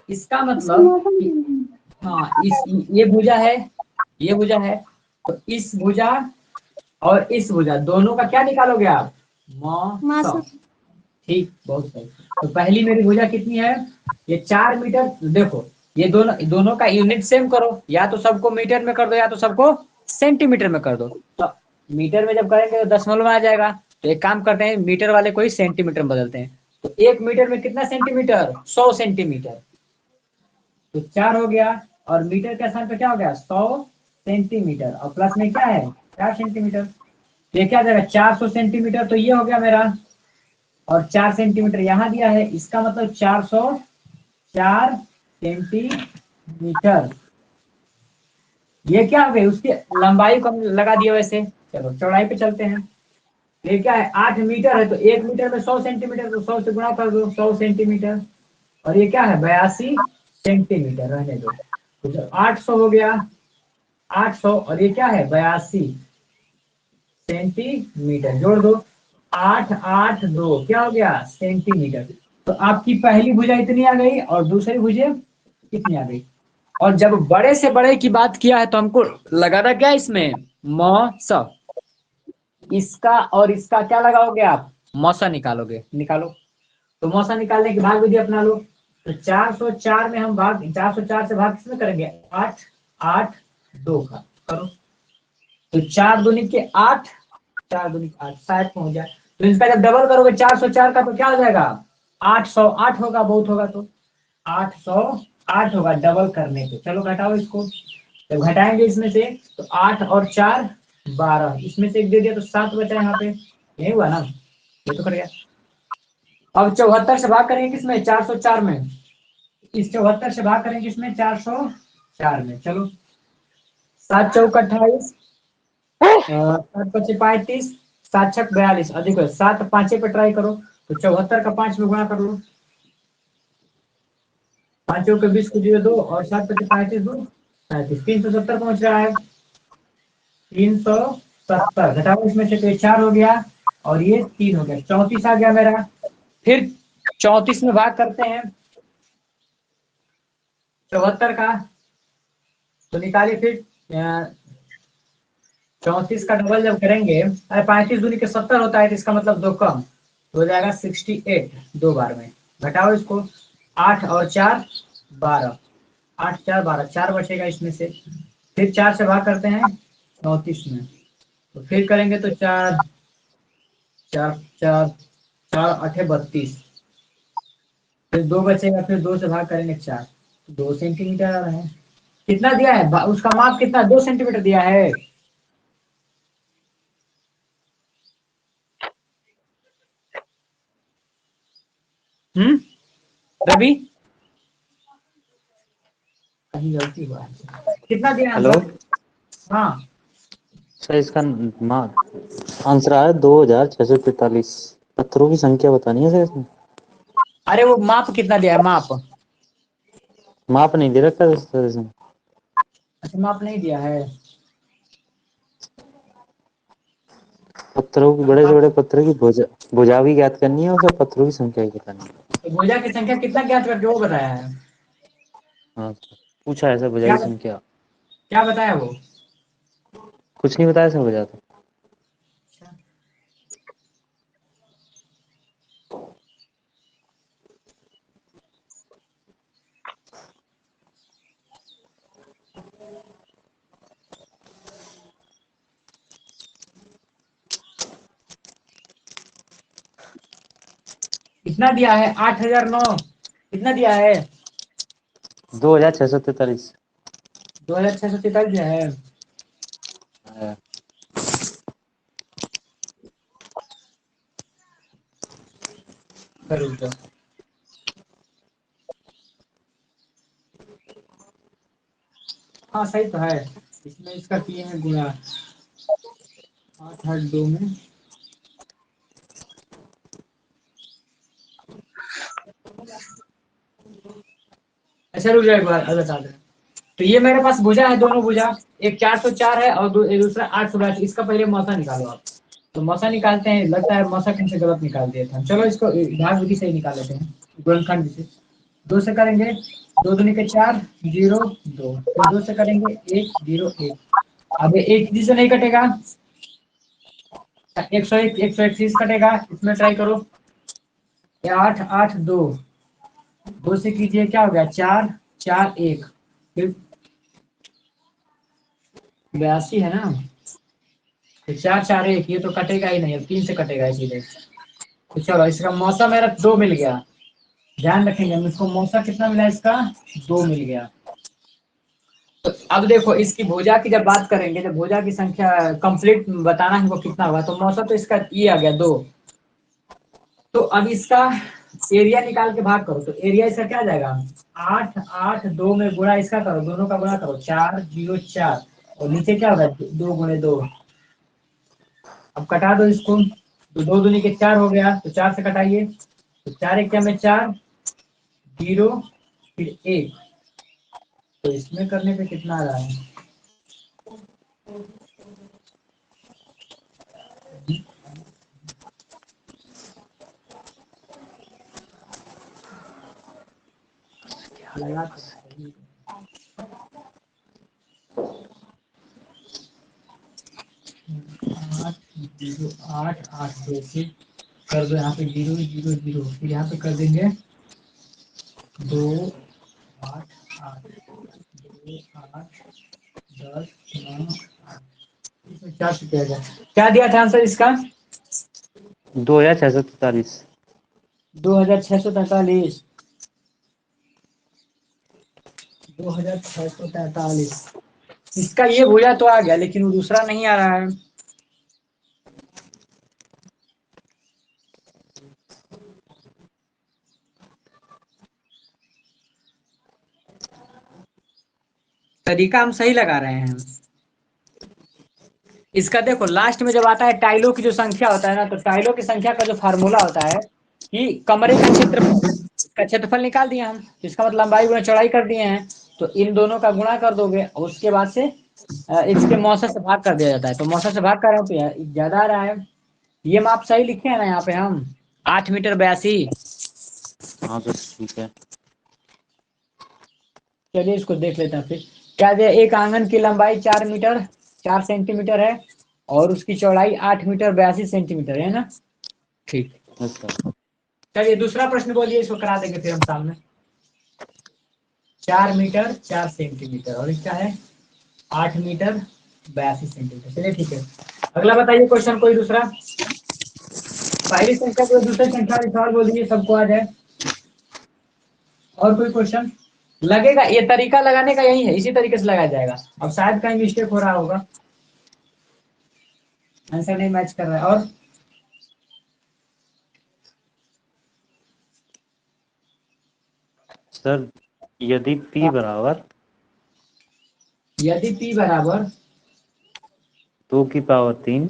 इसका इसको मतलब मौसम कि बोल रहे हैं। हाँ इस ये भुजा है, ये भुजा है, तो इस भुजा और इस भुजा दोनों का क्या निकालोगे आप? मासा। ठीक, बहुत सही। तो पहली मेरी भुजा कितनी है? ये 4 मीटर। देखो ये दोनों दोनों का यूनिट सेम करो, या तो सबको मीटर में कर दो या तो सबको सेंटीमीटर में कर दो। तो मीटर में जब करेंगे तो दशमलव में आ जाएगा। तो एक काम करते हैं, मीटर वाले को ही सेंटीमीटर में बदलते हैं। तो 1 मीटर में कितना सेंटीमीटर? 100 सेंटीमीटर। तो 4 हो गया, और मीटर के स्थान पे क्या हो गया? 100 सेंटीमीटर, और प्लस में क्या है? 4 सेंटीमीटर। तो ये क्या आ जाएगा? 400 सेंटीमीटर। तो ये हो गया मेरा, और 4 सेंटीमीटर यहाँ दिया है, इसका मतलब 404 सेंटीमीटर। ये क्या हो गई? उसकी लंबाई को हम लगा दिया वैसे। चलो चौड़ाई पे चलते हैं। ये क्या है? 8 मीटर है, तो 1 मीटर में 100 सेंटीमीटर, तो 100 से गुणा कर दो, 100 सेंटीमीटर। और ये क्या है? 82 सेंटीमीटर। रहने दो। तो 800 हो गया, 800, और ये क्या है? 82 सेंटीमीटर। जोड़ दो, 882 क्या हो गया? सेंटीमीटर। तो आपकी पहली भुजा इतनी आ गई, और दूसरी भुजा कितनी आ गई? और जब बड़े से बड़े की बात किया है तो हमको लगाना क्या है इसमें? मौसा। इसका और इसका क्या लगाओगे आप? मौसा निकालोगे। निकालो। तो मौसा निकालने की भाग विधि अपना लो। तो 404 में हम भाग, 404 से भाग किसमें करेंगे? 882 का करो। तो 4 दूनी के 8, 4 दूनी के 8, 60 पहुंच जाए। तो इसका जब डबल करोगे 404 का, तो क्या हो जाएगा? 808 होगा। बहुत होगा तो 808 होगा डबल करने पे। चलो घटाओ इसको। जब घटाएंगे इसमें से, तो 8 और 4 12, इसमें से एक दे दिया तो 7 बचा यहाँ पे। यही हुआ ना? ये तो कर गया। अब 74 से भाग करेंगे किसमें? 404 में। इस 74 से भाग करेंगे किसमें? 404 में। चलो, 7 चौक 28, 7 पचे 35, 7 छक 42, अधिक 7 पांचे पे ट्राई करो। तो 74 का 5 में गुणा कर लो। 5 चौक 20 को 0 2, और 7 पचे 35 2 35, 370 पहुंच रहा है। 370 घटाओ इसमें से, तो ये 4 हो गया, और ये 3 हो गया, 34 आ गया मेरा। फिर 34 में भाग करते हैं 74 का। तो निकालिए फिर 34 का डबल जब करेंगे, अरे 35 दूनी के 70 होता है, तो इसका मतलब 2 कम, तो हो जाएगा 68 2 बार में। घटाओ इसको, 8 और 4 12, 8 4 12, 4 बचेगा इसमें से। फिर 4 से भाग करते हैं 34 में। तो फिर करेंगे तो 4 4 4 4 8 32, फिर 2 बचेगा, फिर 2 से भाग करेंगे 4, 2 सेंटीमीटर आ रहा है। कितना दिया है उसका माप? कितना? 2 सेंटीमीटर दिया है। रवि, कहीं गलती हुआ है। कितना दिया है हेलो आंसर? हाँ, सर, इसका आंसर आया 2643। पत्थरों की संख्या बतानी है सर इसमें। अरे वो माप कितना दिया है? माप? माप नहीं दे रखा है सर इसमें। अच्छा, माप नहीं दिया है। पत्थरों की, बड़े से बड़े पत्थर की भुजा भी ज्ञात करनी है, और सब पत्थरों की संख्या भी बतानी है। तो भुजा की संख्या कितना ज्ञात करके वो बताया है? हाँ सर, पूछा है सर भुजा क्या की संख्या। क्या बताया वो? कुछ नहीं बताया सर भुजा तो। कितना दिया है? 8009। कितना दिया है? 2643। 2643 दिया है। जरूर तो। हाँ सही तो है। इसमें इसका किए हैं गुणा 882 में। अच्छा रुक जाओ एक बार, अगर बता दें। तो ये मेरे पास भुजा है, दोनों भुजा। एक 404 है, और दूसरा 882। इसका पहले मौसा निकालो आप। तो मौसा निकालते हैं। लगता है मौसा कहीं से गलत निकाल दिया था। चलो इसको भाग विधि से ही निकाल लेते हैं, गुणनखंड से। 2 से करेंगे 2 दूनी के 4, 0 2, फिर 2 से करेंगे 1 0 1। अब ये 1 से नहीं कटेगा, 101 131 कटेगा, इसमें ट्राई करो। 8 8 2, 2 से कीजिए क्या हो गया 4 4 1, फिर 82 है ना, तो 4 4 1, ये तो कटेगा ही नहीं, अब 3 से कटेगा सीधे। तो चलो इसका मौसा मेरा 2 मिल गया, ध्यान रखेंगे हम इसको। मौसा कितना मिला इसका, 2 मिल गया। तो अब देखो इसकी भुजा की जब बात करेंगे, जब भुजा की संख्या कंप्लीट बताना है वो कितना हुआ, तो मौसा तो इसका ये आ गया 2। तो अब इसका एरिया निकाल के भाग करो, तो एरिया इसका क्या आ जाएगा, 8 8 2 में गुणा इसका करो, दोनों का गुणा करो, 4 0 4, और नीचे क्या होगा 2 गुणे 2। अब कटा दो इसको, तो 2 दूनी के 4 हो गया, तो 4 से कटाइए, तो 4 1 क्या में 4 0 फिर 1, तो इसमें करने पे कितना आ रहा है, लगा तो सही। 8 0 8 8 2 से कर दो, यहाँ पे 0 0 0, फिर यहाँ पे कर देंगे 2 8 8 2 8 10 9 8, इसमें 4 से किया जाए। क्या दिया था आंसर इसका, 2643। 2643, 2643। इसका ये भुजा तो आ गया, लेकिन वो दूसरा नहीं आ रहा है। तरीका हम सही लगा रहे हैं। इसका देखो लास्ट में जब आता है टाइलों की जो संख्या होता है ना, तो टाइलों की संख्या का जो फार्मूला होता है कि कमरे का क्षेत्रफल निकाल दिया हम, इसका मतलब लंबाई गुणा चौड़ाई कर दिए हैं, तो इन दोनों का गुणा कर दोगे और उसके बाद से इसके मौसा से भाग कर दिया जाता है। तो मौसा से भाग कर रहे हो तो ज्यादा आ रहा है। ये माप सही लिखे हैं ना यहाँ पे हम, 8 मीटर 82। हाँ तो ठीक है। चलिए इसको देख लेते हैं फिर। क्या दिया, एक आंगन की लंबाई 4 मीटर 4 सेंटीमीटर है और उसकी चौड़ाई 8 मीटर 82 सेंटीमीटर है ना। ठीक, अच्छा, चलिए दूसरा प्रश्न बोलिए, इसको करा देंगे फिर हम सामने। 4 मीटर 4 सेंटीमीटर और क्या है 8 मीटर 82 सेंटीमीटर। चलिए ठीक है, अगला बताइए क्वेश्चन कोई दूसरा। पहली संख्या को दूसरी संख्या वाली सवाल बोल दीजिए, सबको आ जाए। और कोई क्वेश्चन लगेगा, ये तरीका लगाने का यही है, इसी तरीके से लगाया जाएगा। अब शायद कहीं मिस्टेक हो रहा होगा, आंसर नहीं मैच कर रहा है। और सर यदि P बराबर यदि P बराबर 2 की पावर 3,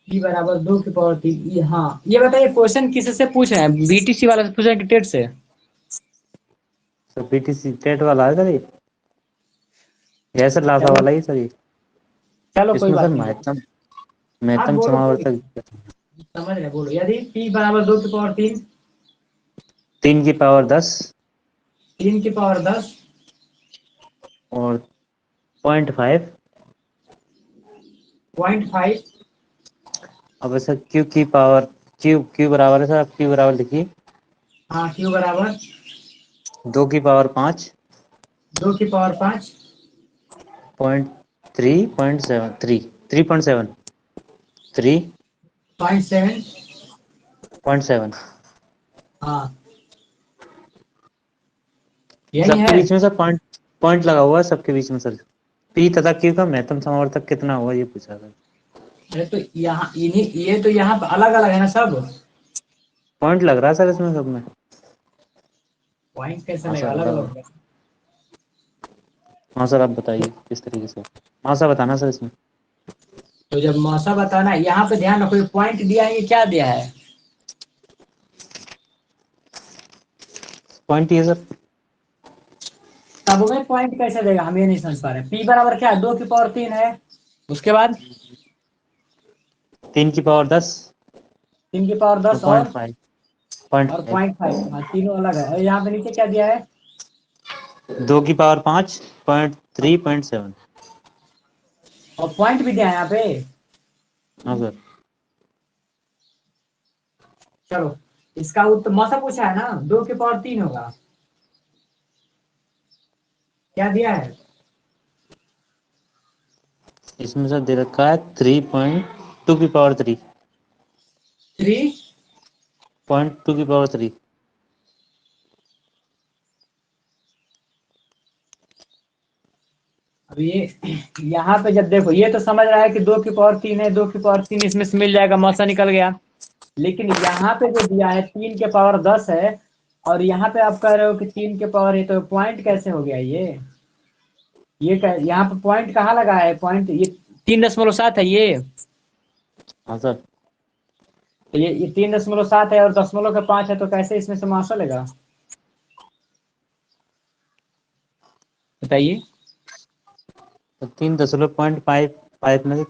P बराबर 2 की पावर 3, हाँ ये बताइए क्वेश्चन किससे पूछ रहे हैं, बीटीसी वाला से पूछ रहे हैं कि टेट से। सर BTC टेट वाला है सर ये? या सर लासा चलो वाला ही सर ये? चलो कोई इसमें सर बात नहीं, महत्तम आप महत्तम बोलो समावर्तक समझ रहे, बोलो। यदि P बराबर 2 की पावर 3, 3 की पावर 10 3 की पावर 10 और 0.5। 0.5, अब सर Q बराबर है सर, आप Q बराबर लिखिए हाँ Q बराबर 2 की पावर 5 2 की पावर 5 0.3.7 0.7, हाँ यही सबके है। बीच में सर पॉइंट पॉइंट लगा हुआ है सबके बीच में सर। P तथा Q का महत्तम समावर्तक कितना हुआ ये पूछा सर। अरे तो यहाँ इन्हीं, ये तो यहाँ पे अलग अलग है ना सब, पॉइंट लग रहा है सर इसमें सब में। पॉइंट कैसे हाँ लगेगा, सर अलग अलग है। हाँ सर आप बताइए किस तरीके से। हाँ सर बताना सर इसमें। तो जब मौसा बताना, यहाँ पे ध्यान रखो, पॉइंट दिया है, ये क्या दिया है, पॉइंट ये सर तब में पॉइंट कैसे देगा, हम ये नहीं समझ पा रहे। P बराबर क्या है, 2 की पावर 3 है, उसके बाद 3 की पावर 10 3 की पावर और 10 0.5 और 0.5, हाँ तीनों अलग है। और यहाँ पे नीचे क्या दिया है, 2 की पावर 5 .3.7। और पॉइंट भी दिया है यहाँ पे। हाँ सर। चलो इसका उत्तर मौसा पूछा है ना, 2 की पावर 3 होगा। क्या दिया है? इसमें सर दे रखा है 3.2 की पावर 3। 3 .2 की पावर 3। अब ये यहाँ पे जब देखो, ये तो समझ रहा है कि 2 की पावर 3 है, 2 की पावर 3 इसमें से मिल जाएगा, मौसा निकल गया। लेकिन यहाँ पे जो दिया है 3 के पावर 10 है, और यहाँ पे आप कह रहे हो कि 3 के पावर है, तो पॉइंट कैसे हो गया ये? यहाँ पे पॉइंट कहाँ लगा है? पॉइंट ये 3.7 है ये। हाँ सर। तो ये 3.7 है और 0.5 है, तो कैसे इसमें से मौसा लेगा बताइए? तो 3.5 में से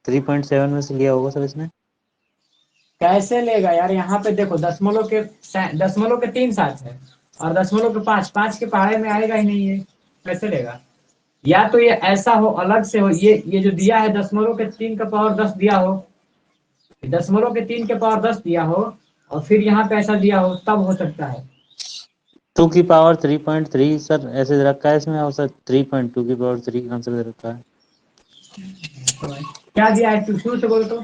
3.7 में से लिया होगा सर इसने। कैसे लेगा यार? यहाँ पे देखो दशमलव के 3 साथ है, और दशमलव के 5 5 के पहाड़े में आएगा ही नहीं, ये कैसे लेगा? या तो ये ऐसा हो, अलग से हो, ये जो दिया है दशमलव के 3 का पावर 10 दिया हो, दशमलव के 3 के पावर 10 दिया हो, और फिर यहाँ पे ऐसा दिया हो, तब हो सकता है। 2 की पावर 3.3 सर ऐसे दे रखा है इसमें, और सर 3.2 की पावर 3 आंसर दे रखा है। क्या दिया है? शुरू से बोलो तो।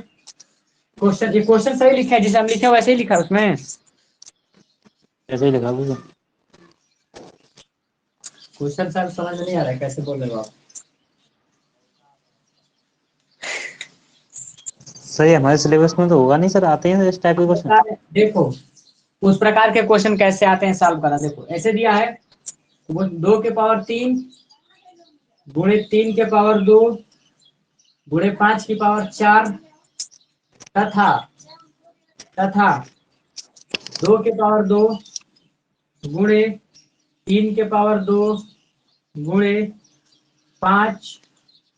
क्वेश्चन, ये क्वेश्चन सही लिखा है, जैसे हम लिखे वैसे ही लिखा है उसमें। ऐसे ही लिखा हुआ। क्वेश्चन सर समझ में नहीं आ रहा है, कैसे बोल रहे हो आप? सही, हमारे सिलेबस में तो होगा नहीं सर, आते हैं इस टाइप के क्वेश्चन। देखो उस प्रकार के क्वेश्चन कैसे आते हैं सॉल्व करना। देखो ऐसे दिया है, वो 2 के पावर 3 गुणे 3 के पावर 2 गुणे 5 की पावर 4 तथा तथा 2 के पावर 2 गुणे 3 के पावर 2 गुणे 5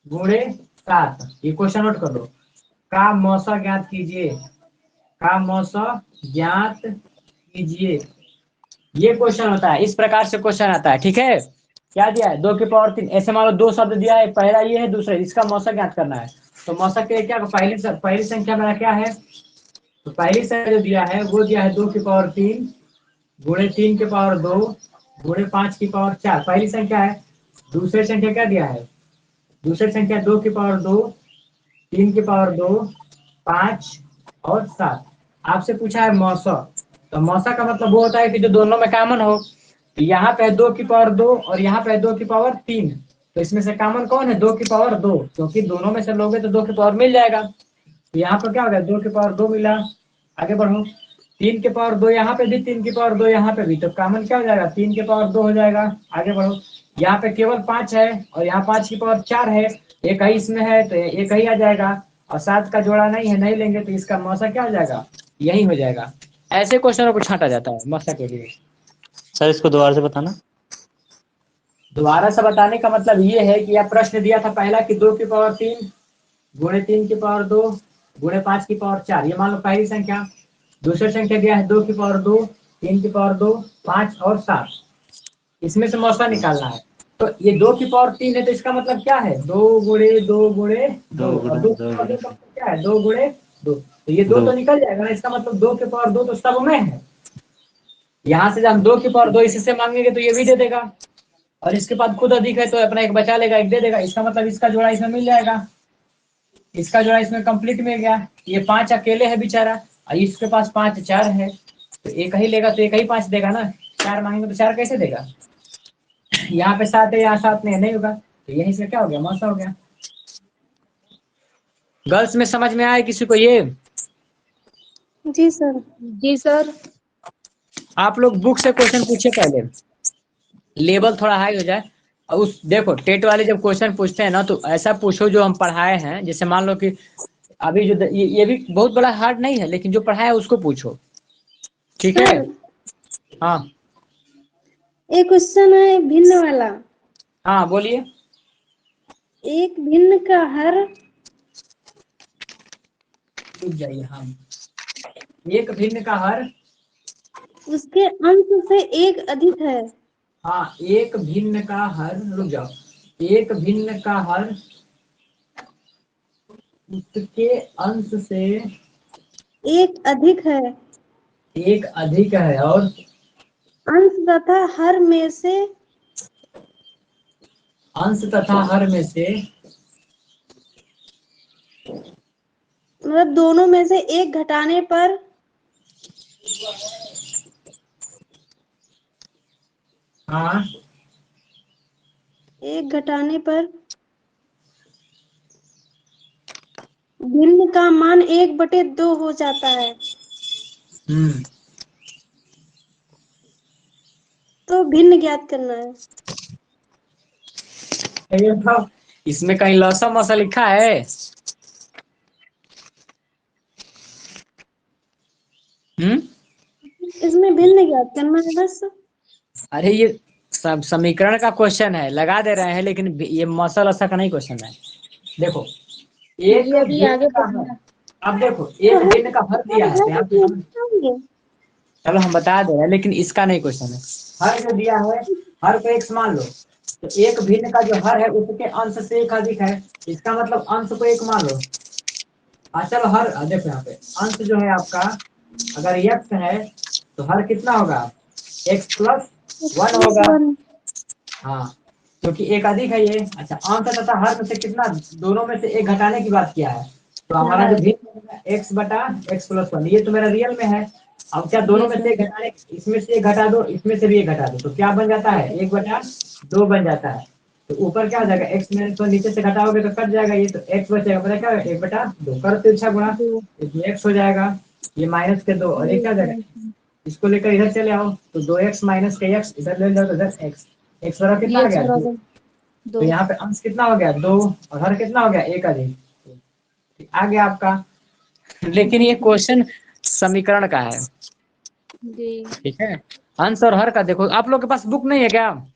गुणे 7। ये क्वेश्चन नोट कर लो। का मौसा ज्ञात कीजिए, का मौसा ज्ञात कीजिए। ये क्वेश्चन होता है, इस प्रकार से क्वेश्चन आता है। ठीक है, क्या दिया है? 2 की पावर 3, ऐसे मान लो 2 शब्द दिया है, पहला ये है, दूसरा इसका मौसा ज्ञात करना है। तो मौसा के लिए क्या, पहली संख्या मेरा क्या है? तो पहली संख्या जो दिया है वो दिया है 2 की पावर 3 गुणे 3 के पावर 2 गुणे 5 की पावर 4, पहली संख्या है। दूसरी संख्या क्या दिया है? दूसरी संख्या 2 की पावर 2 3 की पावर 2 5 और 7। आपसे पूछा है मौसा, तो मौसा का मतलब वो होता है कि जो दोनों में कॉमन हो। तो यहाँ पे है 2 की पावर 2 और यहाँ पे है 2 की पावर 3, तो इसमें से कॉमन कौन है? 2 की पावर 2, क्योंकि दोनों में से लोगे तो 2 की पावर मिल जाएगा। तो यहाँ पर क्या हो गया? 2 की पावर 2 मिला। आगे बढ़ो, 3 के पावर 2 यहाँ पे भी, 3 की पावर 2 यहाँ पे भी, तो कॉमन क्या हो जाएगा? 3 के पावर 2 हो जाएगा। आगे बढ़ो, यहाँ पे केवल 5 है और यहाँ 5 की पावर 4 है, एक ही इसमें है तो एक ही आ जाएगा, और 7 का जोड़ा नहीं है, नहीं लेंगे, तो इसका मौसा क्या हो जाएगा? यही हो जाएगा। ऐसे क्वेश्चनों को छांटा जाता है मौसा के लिए। सर इसको दोबारा से बताना। दोबारा से बताने का मतलब ये है कि यह प्रश्न दिया था पहला कि 2 की पावर 3 गुणे 3 की पावर 2 गुणे 5 की पावर 4, ये मान लो पहली संख्या। दूसरी संख्या दिया है 2 की पावर 2 3 की पावर 2 5 और 7, इसमें से मौसा निकालना है। तो ये 2 की पावर 3 है, तो इसका मतलब क्या है? 2 गुणे 2 गुणे 2, और 2 की पावर 2 का मतलब क्या है? 2 गुणे 2, तो ये 2 तो निकल जाएगा ना, इसका मतलब 2 की पावर 2 तो सब में है। यहाँ से जब हम 2 की पावर 2 इससे मांगेंगे तो ये भी दे देगा, और इसके बाद खुद अधिक है तो अपना एक बचा लेगा, एक दे देगा, इसका मतलब इसका जोड़ा इसमें मिल जाएगा, इसका जोड़ा इसमें कंप्लीट मिल गया। ये 5 अकेले है बेचारा, और इसके पास 5 4 है, तो एक ही लेगा तो एक ही 5 देगा ना, 4 मांगेंगे तो 4 कैसे देगा? यहाँ पे 7 है, यहाँ 7 नहीं होगा, तो यहीं से क्या हो गया? मौसा हो गया। गर्ल्स में समझ में आया किसी को ये? जी सर। जी सर। आप लोग बुक से क्वेश्चन पूछे पहले, लेवल थोड़ा हाई हो जाए। और उस देखो टेट वाले जब क्वेश्चन पूछते हैं ना, तो ऐसा पूछो जो हम पढ़ाए हैं। जैसे मान लो कि अभी जो ये भी बहुत बड़ा हार्ड नहीं है, लेकिन जो पढ़ाया उसको पूछो, ठीक है? सर हाँ एक क्वेश्चन है भिन्न वाला। हाँ बोलिए। एक भिन्न का हर रुक जाइए। हाँ, एक भिन्न का हर उसके अंश से एक अधिक है। हाँ, एक भिन्न का हर, रुक जाओ, एक भिन्न का हर उसके अंश से एक अधिक है, एक अधिक है, और अंश तथा हर में से, अंश तथा हर में से, मतलब दोनों में से एक घटाने पर, हाँ, एक घटाने पर भिन्न का मान 1/2 हो जाता है। हम्म, तो भिन्न ज्ञात करना है। ये बताओ, इसमें कहीं लौसा मौसा लिखा है? हम्म, इसमें भिन्न ज्ञात करना है बस। अरे ये सब समीकरण का क्वेश्चन है, लगा दे रहे हैं, लेकिन ये मौसा लौसा का नहीं क्वेश्चन है। देखो, एक जी अभी भिन्न आगे का हर, बढ़ना। अब देखो तो एक भिन्न का हर दिया है, तो यहाँ पे है हम, चलो हम बता दे रहे हैं, लेकिन इसका नहीं क्वेश्चन है। हर जो दिया है, हर को x मान लो, तो एक भिन्न का जो हर है उसके अंश से एक अधिक है, इसका मतलब अंश को एक मान लो। चलो हर, देखो यहाँ पे अंश जो है आपका, अगर x है तो हर कितना होगा, x+1 होगा। हाँ, क्योंकि एक अधिक है ये। अच्छा, अंश तथा हर में से कितना, दोनों में से एक घटाने की बात किया है, तो हमारा जो भिन्न होगा x/x+1, ये तो मेरा रियल में है। अब क्या दोनों में से एक घटाने, इसमें से एक घटा दो, इसमें से भी एक घटा दो, तो क्या बन जाता है, 1/2 बन जाता है। तो ऊपर क्या हो जाएगा, x में तो नीचे से घटाओगे तो कट जाएगा, ये तो x बचेगा, पता क्या, 1/2 कर तिरछा गुणा, इसमें x हो जाएगा, ये -2, और ये क्या हो जाएगा, इसको लेकर इधर चले आओ, तो 2x माइनस के x इधर ले जाओ, तो इधर x, x बराबर कितना आ गया, 2। तो यहाँ पे अंश कितना हो गया, 2, और हर कितना हो गया, एक अधिक, आ गया आपका। लेकिन ये क्वेश्चन समीकरण का है, ठीक है। अंश और हर का देखो, आप लोग के पास बुक नहीं है क्या?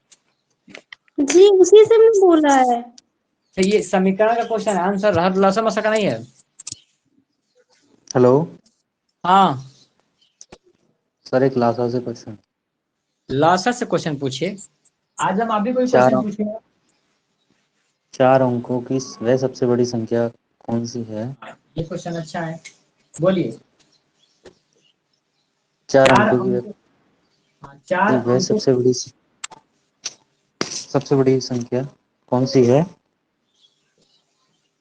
जी उसी से मैं बोल रहा है। तो ये समीकरण का क्वेश्चन है, अंश और हर लसम का नहीं है। हेलो हाँ, सर, एक लासा से क्वेश्चन। लॉसर से क्वेश्चन पूछिए, आज हम अभी कोई चार क्वेश्चन पूछेंगे। 4 अंकों की वह सबसे बड़ी संख्या कौन सी है? ये क्वेश्चन अच्छा है, बोलिए। 4 चार अंकों अंकों, हाँ, चार की वह अंकों, सबसे बड़ी संख्या कौन सी है?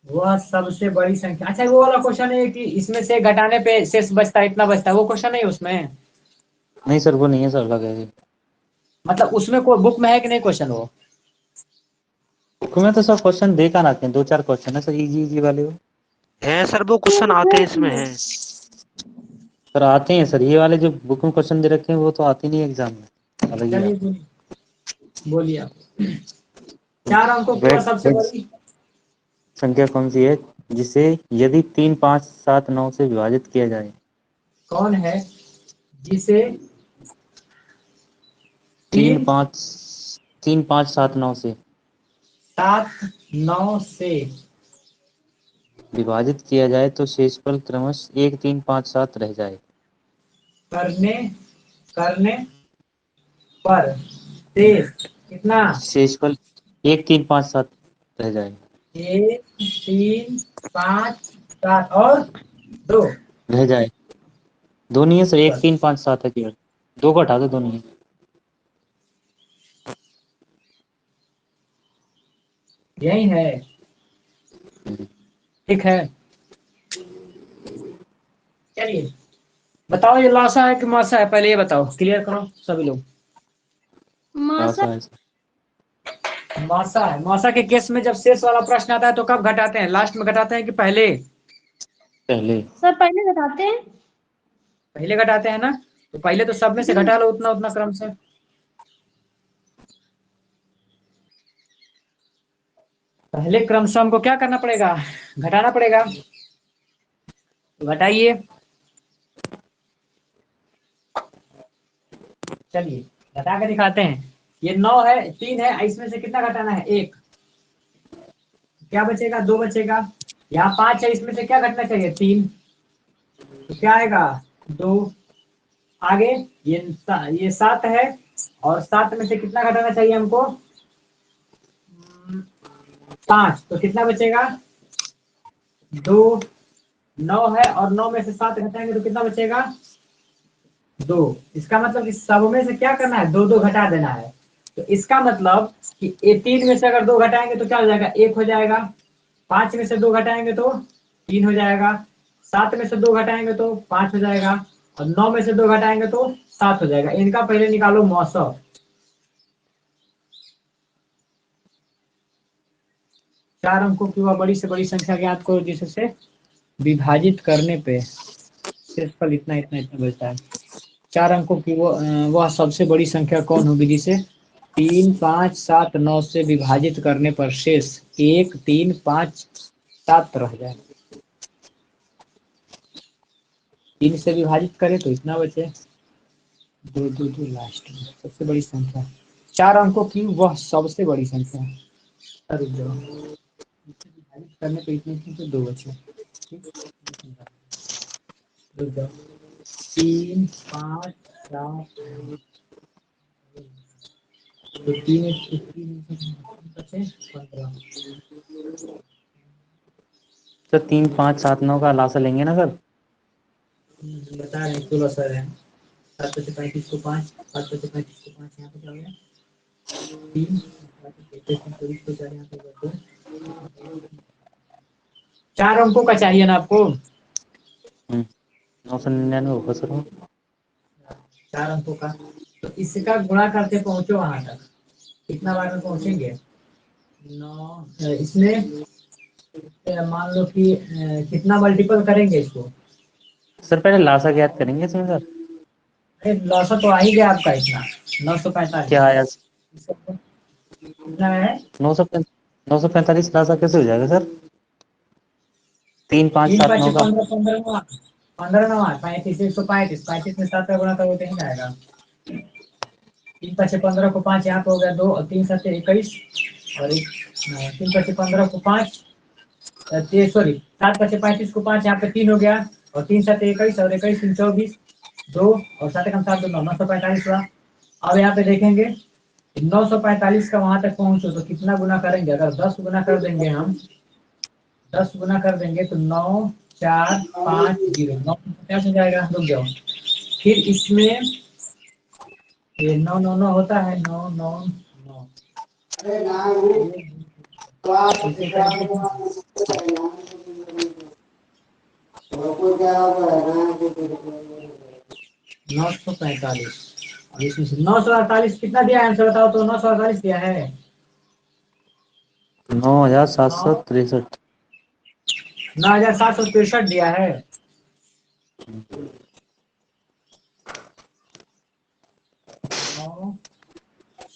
वह सबसे बड़ी संख्या, अच्छा वो वाला क्वेश्चन है कि इसमें से घटाने पे शेष बचता है, इतना बचता है, वो क्वेश्चन है उसमें? नहीं सर, वो नहीं है सर, अलग है। मतलब उसमें कोई बुक में है कि नहीं क्वेश्चन वो? बुक में तो सब क्वेश्चन देखा ना आते हैं, 2-4 क्वेश्चन है सर, इजी इजी वाले हो। है सर, वो क्वेश्चन आते हैं इसमें है। सर आते हैं सर, ये वाले जो बुक में क्वेश्चन दे रखे हैं वो तो आते नहीं एग्जाम में, अलग ही चलिए आते बोलिए, बोलिए आप। चार अंकों हैं। की वह सबसे वह बड़ी, संख्या कौन सी है जिसे यदि 3, 5, 7, 9 से विभाजित किया जाए? कौन है जिसे 3, 3, 5, 3, 5, 7, 9 से 7, 9 से विभाजित किया जाए तो शेषफल क्रमशः 1, 3, 5, 7 रह जाए। करने करने पर शेष कितना, शेषफल 1, 3, 5, 7 रह जाए। 1, 3, 5, 7 और 2, रह जाए, दो नहीं है सर, 1, 3, 5, 7 है केवल, 2 को हटा दो, 2 नहीं है। यही है, ठीक है। चलिए बताओ, ये लाशा है कि मासा है, पहले ये बताओ, क्लियर करो सभी लोग। मासा। लासा है सर। मासा है, मासा के केस में जब शेष वाला प्रश्न आता है तो कब घटाते हैं, लास्ट में घटाते हैं कि पहले? पहले। सर पहले बताते हैं। पहले घटाते हैं ना, तो पहले तो सब में से घटा लो उतना उतना क्रम से। पहले क्रमशः हमको क्या करना पड़ेगा, घटाना पड़ेगा, तो घटाइए। चलिए घटा के दिखाते हैं, ये 9 है, 3 है, इसमें से कितना घटाना है, 1, क्या बचेगा, 2 बचेगा। यहाँ 5 है, इसमें से क्या घटना चाहिए, 3, तो क्या आएगा, 2। आगे ये 7 है और 7 में से कितना घटाना चाहिए हमको? 5। तो कितना बचेगा? 2। 9 है और 9 में से 7 घटाएंगे तो कितना बचेगा? 2। इसका मतलब इस सब में से क्या करना है? 2 2 घटा देना है। तो इसका मतलब कि ये 3 में से अगर 2 घटाएंगे तो क्या हो जाएगा? 1 हो जाएगा। 5 में से 2 घटाएंगे तो 3 हो जाएगा। 7 में से 2 घटाएंगे तो 5 हो जाएगा और 9 में से 2 घटाएंगे तो 7 हो जाएगा। इनका पहले निकालो मौसम। 4 अंकों की वह बड़ी से बड़ी संख्या ज्ञात करो जिससे विभाजित करने पे शेषफल इतना इतना इतना बचता है। 4 अंकों की वह सबसे बड़ी संख्या कौन होगी जिसे 3 5 7 9 से विभाजित करने पर शेष 1 3 5 7 रह जाए। 3 से विभाजित करें तो इतना बचे। 2 2 2 लास्ट में सबसे बड़ी संख्या। 4 अंकों की वह सबसे बड़ी संख्या। रुक जाओ, इसे विभाजित करने पे इतने इतने तो 2 बचे। ठीक? रुक जाओ। 3 5 7 तो 3 बचे 15। सर 3 5 7 9 का लासा लेंगे ना सर? बता रहे हैं 16 सर है। 7 से 35 को 5, 7 से 35 को 5 यहाँ पे क्या हो गया? 3 24 को 4 यहाँ पे हो गया 2। 4 अंकों का चाहिए ना आपको? 999 होगा सर वो। 4 अंकों का तो इसका गुणा करके पहुंचो वहां तक। कितना बार में पहुंचेंगे? 9 इसमें मान लो कि कितना मल्टीपल करेंगे इसको? सर पहले लासा ज्ञात करेंगे इसमें सर। अरे लौसा तो आ ही गया आपका इतना क्या 945। आया? कितना है? 945 लासा कैसे हो जाएगा सर? 3 5 3 7 5 9 का 15 15 9 15 9 35 135 35 में 7 का गुणा करो तो नहीं आएगा। 3 5 15 को 5 यहाँ पे हो गया 2 और 3 7 21 और 3 5 15 को 5 सॉरी 7 5 35 को 5 यहाँ पे 3 हो गया और 3 7 21 और 21 3 24 2 और 7 कम 7 2 945 हुआ। अब यहाँ पे देखेंगे 945 का वहां तक पहुंचो तो कितना गुना करेंगे? अगर 10 गुना कर देंगे हम 10 गुना कर देंगे तो 9 4 5 0 950 हो जाएगा। रुक जाओ। फिर इसमें ये 9 9 9 होता है 9 9 9 इसे करके 945 और इसमें से 948 कितना दिया है आंसर बताओ तो? 948 दिया है। 9763। 9763 दिया है। 9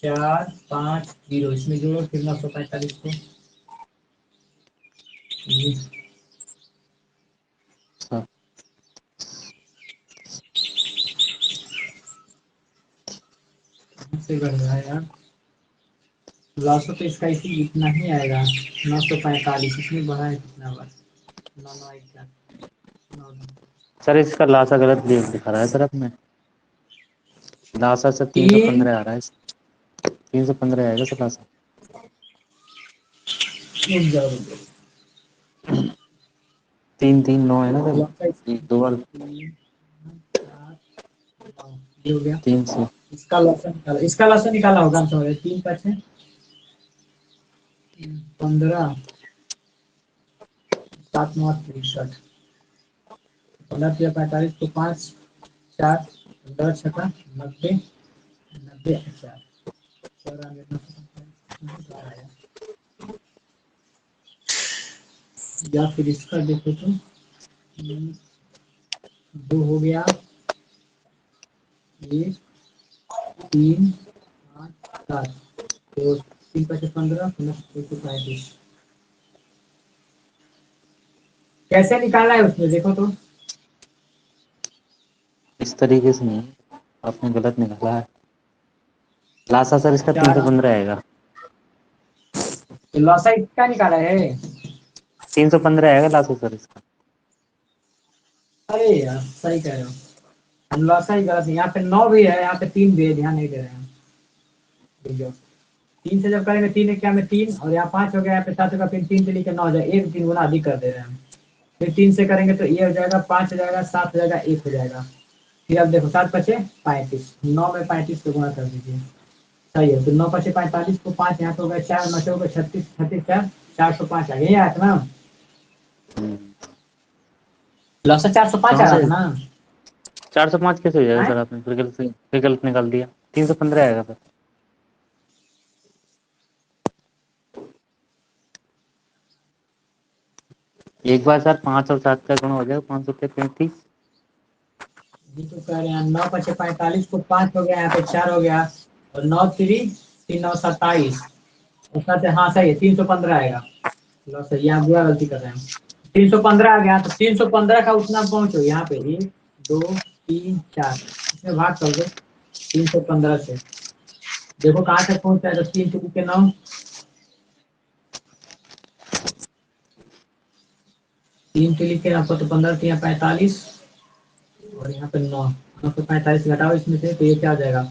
4 5 0 इसमें जोड़ो फिर 945 को। से बढ़ रहा है यार। लॉस तो इसका इसी इतना ही आएगा 945। इसमें बढ़ा है कितना बार? 9 9 1 4 9 9 सर इसका लासा गलत दिखा रहा है सर अपने। लासा से 3 315 आ रहा है। 315 आएगा सर लासा। 3 3 9 है ना सर? दो बार हो गया। 3 से इसका लॉस निकाला होगा हम समझ 3 5 है 15 7 9 63 15 45 को 5 4 15 छक्का 90 90 4 या फिर इसका देखो तो 2 हो गया 1 3 5 7 तो 3 5 15 35। कैसे निकाला है उसमें देखो तो? इस तरीके से नहीं, आपने गलत निकाला है। लासा सर इसका 4 315 आएगा। तो लॉसा इसका निकाला है। 315 आएगा लासा सर इसका। अरे यार सही कह रहे हो। हम लॉसा ही गलत है। यहाँ पे 9 भी है, यहाँ पे 3 भी है, ध्यान नहीं दे रहे हैं। देखिए 3 से जब करेंगे 3 एक क्या में 3 और यहाँ 5 हो गया, यहाँ पे 7 होगा, फिर 3 से लेकर 9 हो जाएगा, 1 3 गुना अधिक कर दे रहे हैं। फिर 3 से करेंगे तो ये हो जाएगा 5 हो जाएगा, 7 हो जाएगा, 1 हो जाएगा। फिर अब देखो 7 5 35, 9 में 35 को गुना कर दीजिए, सही है। तो 9 5 45 को 5 यहाँ पे हो गया 4, 9 हो गया 36, 36 4 405 आ गया, यही आया था ना लॉसा 405 आ कहाँ रहा से था ना। 405 कैसे हो जाएगा हैं? सर? आपने फिर गलत निकाल दिया। 315 आएगा सर। एक बार सर 5 और 7 का गुणा हो जाएगा 535। जी तो कह रहे हैं 9 5 45 को 5 हो गया, यहाँ पे 4 हो गया और 9 3 3 9 27 उसका से हाँ सही है 315 आएगा। लो सही, यहाँ बुरा गलती कर रहे हैं। 315 आ गया, तो 315 का उतना पहुंचो यहाँ पे 1 2 3 4 इसमें भाग कर दो 315 से, देखो कहाँ तक पहुंचता है। तो 3 के 9, 3 के लिखे आपको तो 15 यहाँ 45 और यहाँ पे 9 9 से 45 घटाओ इसमें से, तो ये क्या हो जाएगा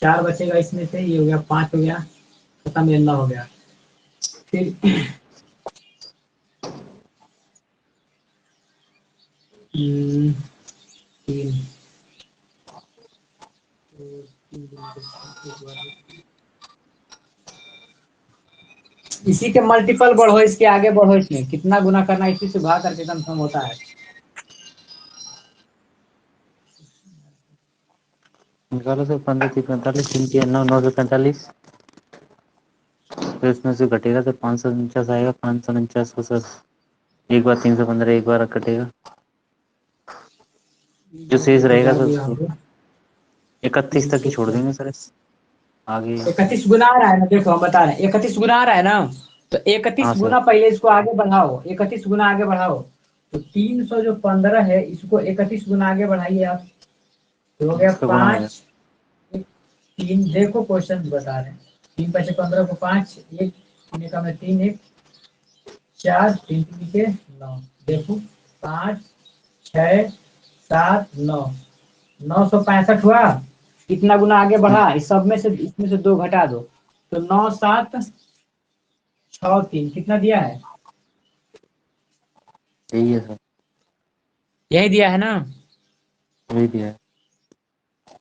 4 बचेगा इसमें से, ये हो गया 5 हो गया, खत्म, ये 9 हो गया। फिर 3 इसी के मल्टीपल बढ़ो, इसके आगे बढ़ो, इसमें कितना गुना करना इसी से भाग करके कंफर्म होता है। निकालो सर 15 3 45 3 के 9 9 से 45। फिर इसमें से घटेगा तो 549 आएगा। 549 को सर एक बार 315 एक बार कटेगा, जो शेष रहेगा सर उसको 31 तक ही छोड़ देंगे सर। आगे 31 गुना आ रहा है ना, देखो हम बता रहे हैं 31 गुना आ रहा है ना, तो 31 हाँ सर। गुना पहले इसको आगे बढ़ाओ, 31 गुना आगे बढ़ाओ, तो 300 जो 15 है इसको 31 गुना आगे बढ़ाइए आप, तो हो गया इसका गुणा हो 5 3, देखो क्वेश्चन बता रहे हैं 3 5 15 को 5 1 3 का में 3 1 4 3 3 के 9, देखो 5 6 7 9 965 हुआ। कितना गुना आगे बढ़ा, इस सब में से इसमें से 2 घटा दो, तो 9 7 6 3 कितना दिया है, यही है सर, यही दिया है ना। वही दिया है।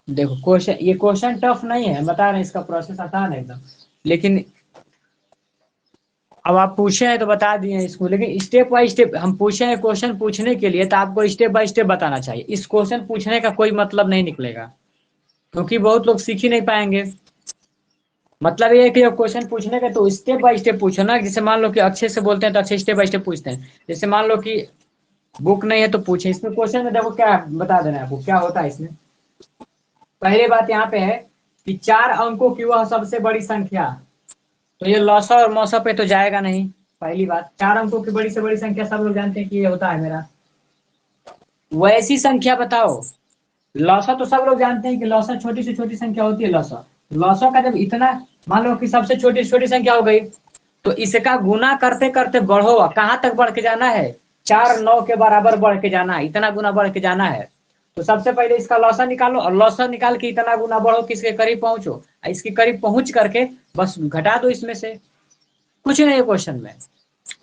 देखो क्वेश्चन, ये क्वेश्चन टफ नहीं है, बता रहे हैं इसका प्रोसेस आसान है एकदम, लेकिन अब आप पूछे हैं तो बता दिए हैं इसको, लेकिन स्टेप बाय स्टेप हम पूछे हैं क्वेश्चन पूछने के लिए, तो आपको स्टेप बाय स्टेप बताना चाहिए। इस क्वेश्चन पूछने का कोई मतलब नहीं निकलेगा, क्योंकि बहुत लोग सीख ही नहीं पाएंगे। मतलब ये है कि क्वेश्चन पूछने का तो स्टेप बाय स्टेप पूछो ना, जैसे मान लो कि अच्छे से बोलते हैं तो अच्छे स्टेप बाय स्टेप पूछते हैं। जैसे मान लो कि बुक नहीं है तो पूछे, इसमें क्वेश्चन में देखो क्या बता देना है आपको क्या होता है इसमें। पहली बात यहाँ पे है कि 4 अंकों की वह सबसे बड़ी संख्या, तो ये लौसा और मौसा पे तो जाएगा नहीं। पहली बात 4 अंकों की बड़ी से बड़ी संख्या सब लोग जानते हैं कि ये होता है मेरा, वैसी संख्या बताओ। लौसा तो सब लोग जानते हैं कि लौसा छोटी से छोटी संख्या होती है लौसा। लौसा का जब इतना मान लो कि सबसे छोटी से छोटी संख्या हो गई, तो इसका गुना करते करते बढ़ो, कहाँ तक बढ़ के जाना है 4 9 के बराबर बढ़ के जाना है, इतना गुना बढ़ के जाना है। तो सबसे पहले इसका लौसा निकालो और लौसा निकाल के इतना गुना बढ़ो कि इसके करीब पहुंचो, इसके करीब पहुंच करके बस घटा दो इसमें से, कुछ नहीं है क्वेश्चन में।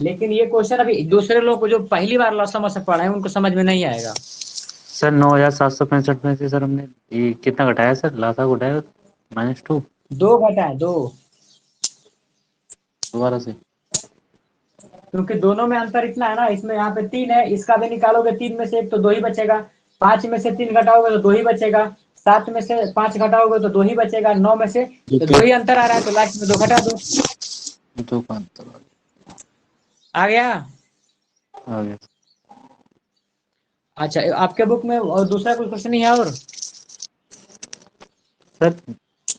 लेकिन ये क्वेश्चन अभी दूसरे लोग को जो पहली बार लौसा मौसा पढ़ा है उनको समझ में नहीं आएगा। सर 9765 में से सर हमने ये कितना घटाया सर? लासा को घटाया -2 2 घटाए 2, दोबारा से। क्योंकि दोनों में अंतर इतना है ना, इसमें यहाँ पे 3 है, इसका भी निकालोगे 3 में से 1 तो 2 ही बचेगा, 5 में से 3 घटाओगे तो 2 ही बचेगा, 7 में से 5 घटाओगे तो 2 ही बचेगा, 9 में से तो 2 ही अंतर आ रहा है, तो लास्ट में 2 घटा दो, 2 का अंतर आ गया। आ गया। अच्छा आपके बुक में और दूसरा कोई क्वेश्चन नहीं है और? सर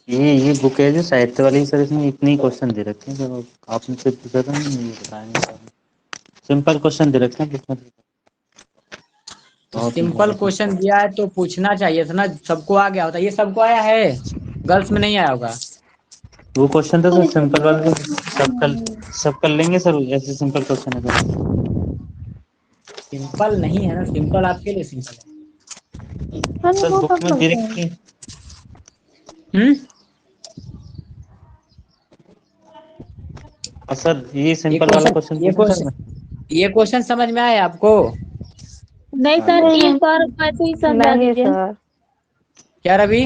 ये बुक है जो साहित्य वाली सर, इसमें इतने क्वेश्चन दे रखे हैं सर, आपने सिर्फ पूछा था नहीं, ये बताया नहीं सर। सिंपल क्वेश्चन दे रखे हैं इसमें। तो सिंपल क्वेश्चन दिया है तो पूछना चाहिए था ना, सबको आ गया होता, ये सबको आया है, गर्ल्स में नहीं आया होगा। वो क्वेश्चन था सर सिंपल वाले, सब कर लेंगे सर, ऐसे सिंपल क्वेश्चन है सर। सिंपल नहीं है ना, सिंपल आपके लिए सिंपल है। सर सर वो बुक कब में दे लगता है? रखी है। हम्म। और सर ये ये सिंपल वाला क्वेश्चन क्वेश्चन ये पूछूं सर क्वेश्चन मैं? ये क्वेश्चन समझ में आया आपको? नहीं हाँ सर, जी। एक बार वैसे ही समझा नहीं दीजिए। सर। क्या रवि?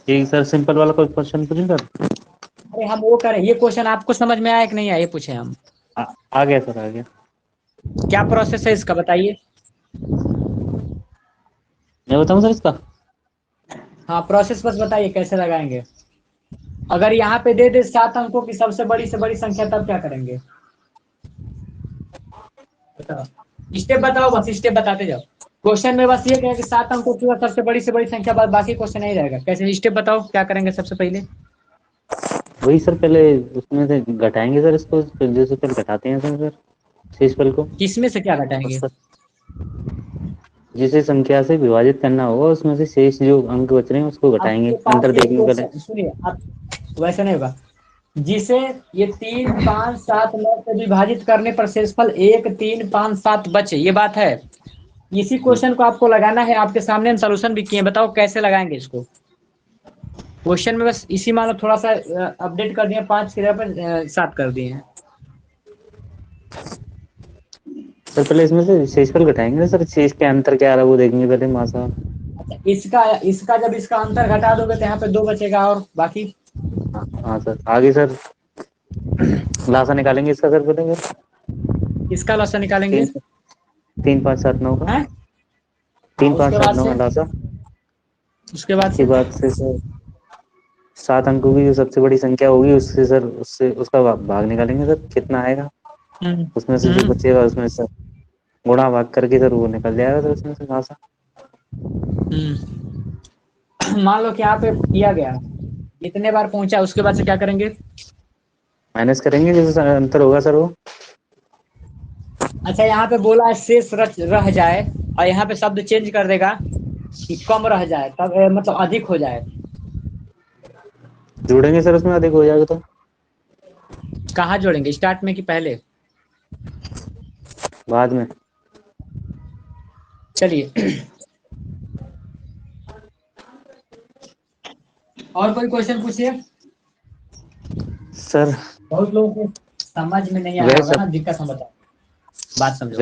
ये सर सिंपल वाला कोई क्वेश्चन पूछूं सर? अरे हम वो करें, ये क्वेश्चन आपको समझ में आया कि नहीं आया ये पूछे हम। आ, आ गया सर, आ गया। क्या प्रोसेस है इसका बताइए। मैं बताऊं सर इसका? हाँ प्रोसेस बस बताइए कैसे लगाएंगे। अगर यहाँ पे दे दे 7 अंकों की सबसे बड़ी से बड़ी संख्या तब क्या करेंगे? बताओ, स्टेप बताओ, बस स्टेप बताते जाओ। क्वेश्चन में बस ये कहें कि 7 अंकों की सबसे बड़ी से बड़ी संख्या, बाद बाकी क्वेश्चन नहीं रहेगा। कैसे स्टेप बताओ, क्या करेंगे सबसे पहले? वही सर, पहले उसमें से घटाएंगे सर इसको, फिर जैसे पहले घटाते हैं सर शेषफल को। किसमें से क्या घटाएंगे? उसका जिसे संख्या से विभाजित करना होगा उसमें से शेष जो अंक बच रहे हैं उसको घटाएंगे, आपके पास अंतर एक देखेंगे पहले। क्वेश्चन सुनिए आप, वैसे नहीं होगा। जिसे ये 3, 5, 7, 9 से विभाजित करने पर शेषफल 1, 3, 5, 7 बचे, ये बात है। इसी क्वेश्चन को आपको लगाना है, आपके सामने हम सोल्यूशन भी किए, बताओ कैसे लगाएंगे इसको। क्वेश्चन में बस इसी मान लो थोड़ा सा अपडेट कर दिए, 5 की जगह पर 7 कर दिए हैं। सर पहले इसमें से शेषफल घटाएंगे सर, शेष के अंतर क्या आ रहा है वो देखेंगे पहले मासा। अच्छा, इसका इसका जब इसका अंतर घटा दोगे तो यहाँ पे 2 बचेगा, और बाकी हाँ हाँ सर, आगे सर लासा निकालेंगे इसका सर पहले सर। इसका लॉस निकालेंगे। 3, 3, 5, 7, 9 का। हैं? हाँ 3, 5, उसके 7, बाद 9 से, का लासा। उसके बाद उसके से बाद से सर 7 अंकों की जो सबसे बड़ी संख्या होगी उससे सर, उससे उसका भाग निकालेंगे सर, कितना आएगा। हम्म उसमें से जो हम्म बचेगा उसमें से गुणा भाग करके सर वो निकल जाएगा सर उसमें से लासा। मान लो कि यहाँ पे किया गया, इतने बार पहुंचा, उसके बाद से क्या करेंगे? माइनस करेंगे जैसे सर अंतर होगा सर वो। अच्छा यहाँ पे बोला है शेष रह जाए, और यहाँ पे शब्द चेंज कर देगा कि कम रह जाए, तब मतलब अधिक हो जाए। जोड़ेंगे सर उसमें अधिक हो जाएगा तो। कहाँ जोड़ेंगे, स्टार्ट में कि पहले? बाद में। चलिए और कोई क्वेश्चन पूछिए। सर बहुत लोगों को समझ में नहीं आया वह होगा ना, सब दिक्कत हम बताओ, बात समझो।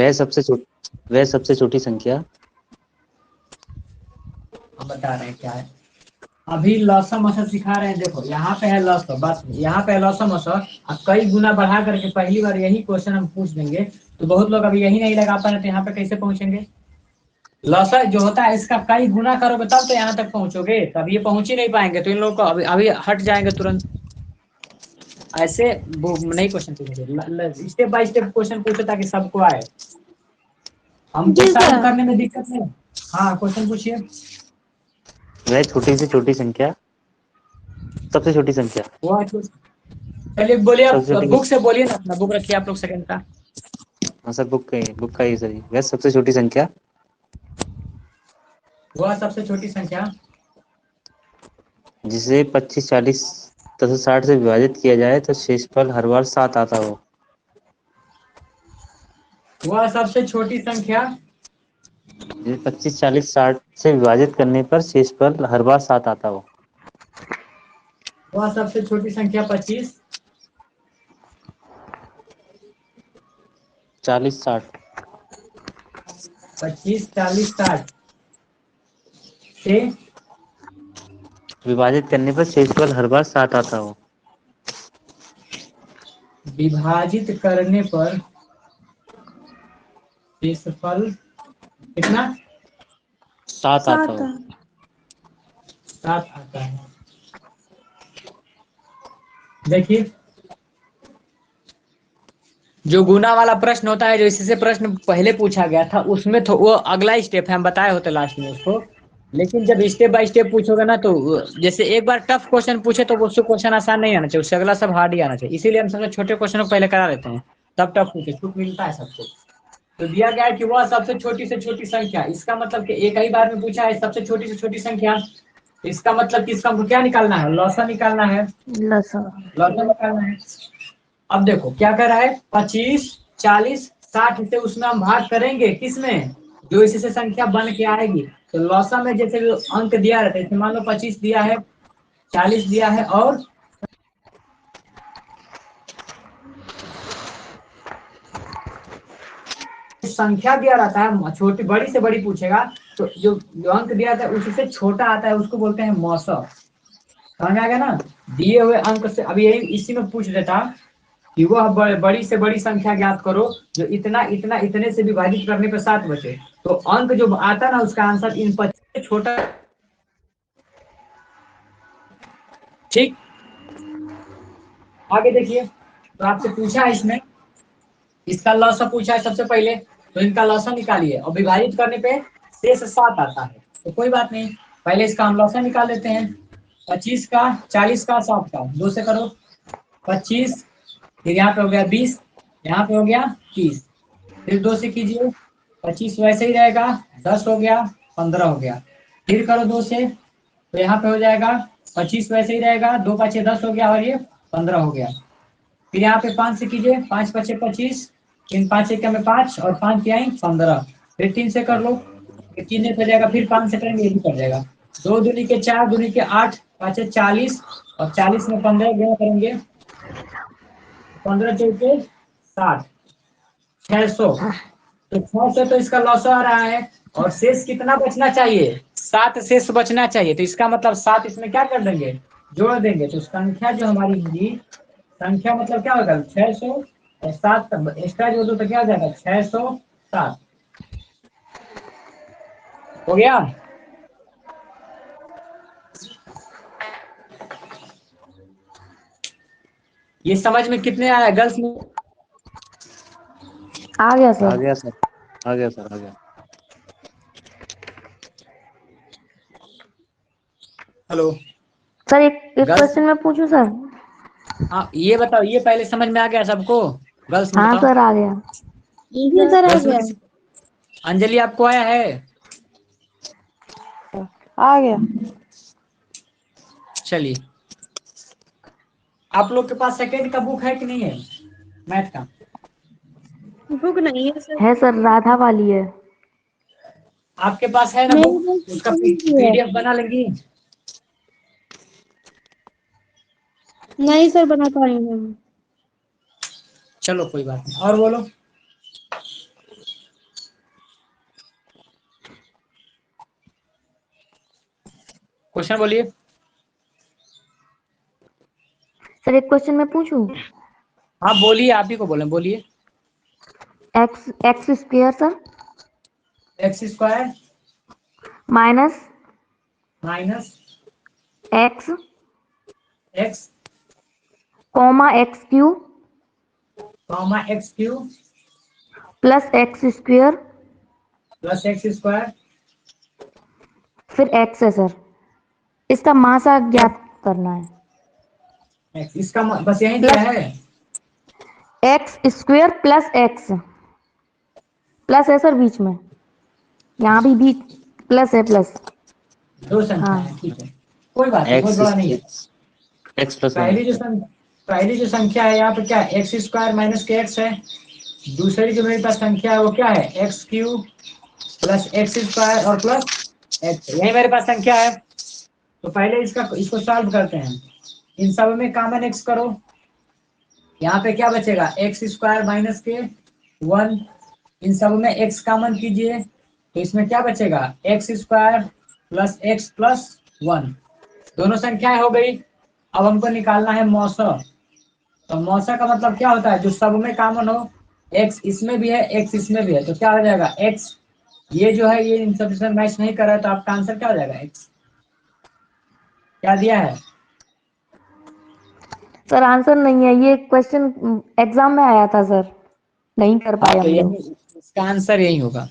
वह सबसे छोटी संख्या। हम बता रहे हैं क्या है। अभी लॉसम असर सिखा रहे हैं, देखो यहाँ पे है लॉसम, बस यहाँ पे है लॉसम असर। अब कई गुना बढ़ा करके पहली बार यही क्वेश्चन हम पूछ देंगे, तो बहुत लोग अभी यही नहीं लगा पा रहे, तो यहाँ पे कैसे पहुंचेंगे? लॉसर जो होता है इसका कई गुना करोगे तब तो यहाँ तक पहुंचोगे, तब ये पहुंच ही नहीं पाएंगे, तो इन लोगों को अभी अभी हट जाएंगे तुरंत। ऐसे वो नहीं क्वेश्चन पूछेंगे, स्टेप बाय स्टेप क्वेश्चन पूछो ताकि सबको आए, हमको जी सॉल्व सर। करने में दिक्कत नहीं। हाँ क्वेश्चन पूछिए। वह छोटी से छोटी संख्या, सबसे छोटी संख्या। वो चलिए बोलिए, आप सबसे छोटी। बुक से बोलिए ना, अपना बुक रखिए आप लोग सेकंड का। हाँ सर, बुक का ही सर, वह सबसे छोटी संख्या वह सबसे छोटी संख्या जिसे 25, 40 तथा 60 से विभाजित किया जाए तो शेषफल हर बार 7 आता हो। वह सबसे छोटी संख्या जिसे 25, 40, 60 से विभाजित करने पर शेषफल हर बार 7 आता हो। वह सबसे छोटी संख्या 25, 40, 60 25, 40, 60 से विभाजित करने पर शेषफल हर बार 7 आता हो। विभाजित करने पर शेषफल कितना? 7 आता 7 हो। 7 आता है। देखिए जो गुना वाला प्रश्न होता है, जो इससे प्रश्न पहले पूछा गया था, उसमें तो वो अगला स्टेप है, हम बताए होते लास्ट में उसको। लेकिन जब स्टेप बाय स्टेप पूछोगे ना, तो जैसे एक बार टफ क्वेश्चन पूछे तो उससे क्वेश्चन आसान नहीं आना चाहिए, उससे अगला सब हार्ड ही आना चाहिए, इसीलिए हम सबसे छोटे क्वेश्चन को पहले करा लेते हैं, तब टफ पूछे, छूट मिलता है सबको। तो दिया गया है कि वह सबसे छोटी से छोटी संख्या, इसका मतलब कि एक ही बार में पूछा है सबसे छोटी से छोटी संख्या, इसका मतलब कि इसका हमको क्या निकालना है, लॉसा निकालना है, लसा। लॉसा निकालना है। अब देखो क्या कर रहा है, 25, 40, 60 से उसमें हम भाग करेंगे किसमें, जो इससे संख्या बन के आएगी। तो लौसा में जैसे जो अंक दिया रहता है, जैसे मान लो 25 दिया है, 40 दिया है और संख्या दिया रहता है, छोटी बड़ी से बड़ी पूछेगा तो जो अंक दिया रहता है उससे छोटा आता है, उसको बोलते हैं मौसा। समझ में आ गया ना। दिए हुए अंक से अभी यही इसी में पूछ देता कि वह बड़ी से बड़ी संख्या ज्ञात करो जो इतना इतना इतने से विभाजित करने पर 7 बचे। तो अंक जो आता ना उसका आंसर इन 25 से छोटा। ठीक, आगे देखिए। तो आपसे पूछा है इसमें, इसका लॉसा पूछा है सबसे पहले, तो इनका लॉसा निकालिए और विभाजित करने पे शेष 7 आता है। तो कोई बात नहीं, पहले इसका हम लॉसा निकाल लेते हैं। 25 का, 40 का, 7 का, 2 से करो 25, फिर यहाँ पे हो गया 20, यहाँ पे हो गया 30, फिर 2 से कीजिए 25 वैसे ही रहेगा, 10 हो गया, 15 हो गया, फिर करो 2 से, तो यहाँ पे हो जाएगा 25 वैसे ही रहेगा, 2 5 10 हो गया और ये 15 हो गया। फिर यहाँ पे 5 से कीजिए, 5 5 25, 3 5 1 में 5 और 5 तिहाई 15, फिर 3 से कर लो, 3 हो जाएगा, फिर 5 से करेंगे ये भी कर जाएगा। 2 दूनी के 4, दूनी के 8, 5 40 और 40 में 15 गुणा करेंगे, 15 चौके 60, 600। तो 600 तो इसका लॉस आ रहा है और शेष कितना बचना चाहिए, 7 शेष बचना चाहिए। तो इसका मतलब 7 इसमें क्या कर देंगे, जोड़ देंगे। तो संख्या जो हमारी होगी, संख्या मतलब क्या होगा 600 और 7 एक्स्ट्रा जोड़ दो तो क्या हो जाएगा 607। हो गया। ये समझ में कितने आया गर्ल्स में? आ गया आ सर। गया सर, आ गया सर, आ गया। हेलो सर एक गर्ल्स, क्वेश्चन मैं पूछूं सर? हाँ ये बताओ, ये पहले समझ में आ गया सबको? गर्ल्स में हाँ बताओ। सर आ गया। जी सर आ गर्ल्स में गया। अंजलि आपको आया है? आ गया। चलिए, आप लोग के पास सेकेंड का बुक है कि नहीं है मैथ का? बुक नहीं है सर। है सर, राधा वाली है। आपके पास है ना मेरे बुक? पास उसका नहीं है। पीडीएफ बना लेंगी? नहीं सर बना पाएंगे हम। चलो कोई बात नहीं, और बोलो। क्वेश्चन बोलिए। सर एक क्वेश्चन मैं पूछूं? हाँ बोलिए, आप ही को बोले, बोलिए। X x square sir x square minus minus x x comma x cube comma x cube plus x square plus x square फिर एक्स है सर। इसका मासा ज्ञात करना है। एक्स, इसका बस यही दिया है। X square plus x plus है सर बीच में, यहाँ भी बीच प्लस है प्लस। दो संख्या हाँ है, ठीक है, कोई बात नहीं, बहुत एक्स बड़ा नहीं है। X plus one. पहली जो संख्या है यहाँ पे क्या है, एक्स स्क्वायर माइनस के एक्स है। दूसरी जो मेरे पास संख्या है वो क्या है, x cube plus x square और प्लस एक्स, यही मेरे पास संख्या है। तो पहले इसको सॉल्व करते हैं। इन सब में कॉमन एक्स करो, यहाँ पे क्या बचेगा, एक्स स्क्वायर माइनस के 1। इन सब में एक्स कॉमन कीजिए तो इसमें क्या बचेगा, x square plus x plus 1। दोनों संख्याएं हो गई। अब हमको निकालना है मौसा। तो मौसा का मतलब क्या होता है, जो सब में कॉमन हो, एक्स इसमें भी है एक्स इसमें भी है, तो क्या हो जाएगा एक्स, ये जो है ये इन सब से मैच नहीं कर रहा है, तो आपका आंसर क्या हो जाएगा एक्स। क्या दिया है? सर आंसर नहीं है, ये क्वेश्चन एग्जाम में आया था सर, नहीं कर हाँ पाए तो हम यही, लोग। इसका आंसर यही होगा।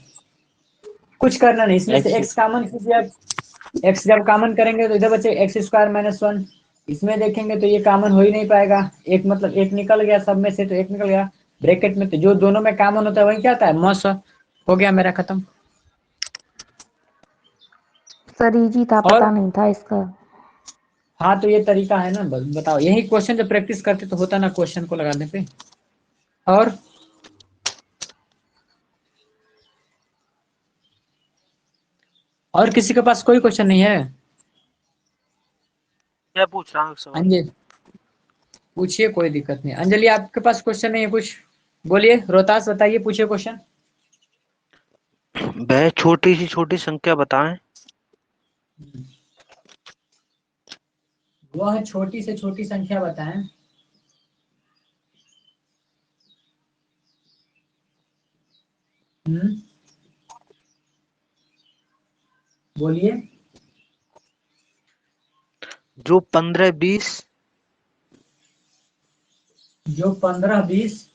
कुछ करना नहीं, इसमें से एक्स एक्स कॉमन कीजिए आप। एक्स जब कॉमन करेंगे तो इधर बचे एक्स स्क्वायर माइनस 1। इसमें देखेंगे तो ये कॉमन हो ही नहीं पाएगा, एक मतलब एक निकल गया सब में से, तो एक निकल गया ब्रैकेट में, तो जो दोनों में कॉमन होता है वही क्या आता है मौस। हो गया मेरा खत्म। सर इजी था, और पता नहीं था इसका। हाँ तो ये तरीका है ना, बस बताओ, यही क्वेश्चन जब प्रैक्टिस करते तो होता ना क्वेश्चन को लगाने पे। और और किसी के पास कोई क्वेश्चन नहीं है? मैं पूछ रहा हूँ एक सवाल। अंजलि पूछिए, कोई दिक्कत नहीं। अंजलि आपके पास क्वेश्चन नहीं है कुछ? बोलिए। रोहतास बताइए, पूछिए क्वेश्चन। वह छोटी सी छोटी संख्या बताएं। वह छोटी से छोटी संख्या बताएं। हम्म, बोलिए। जो 15, 20 जो 15, 20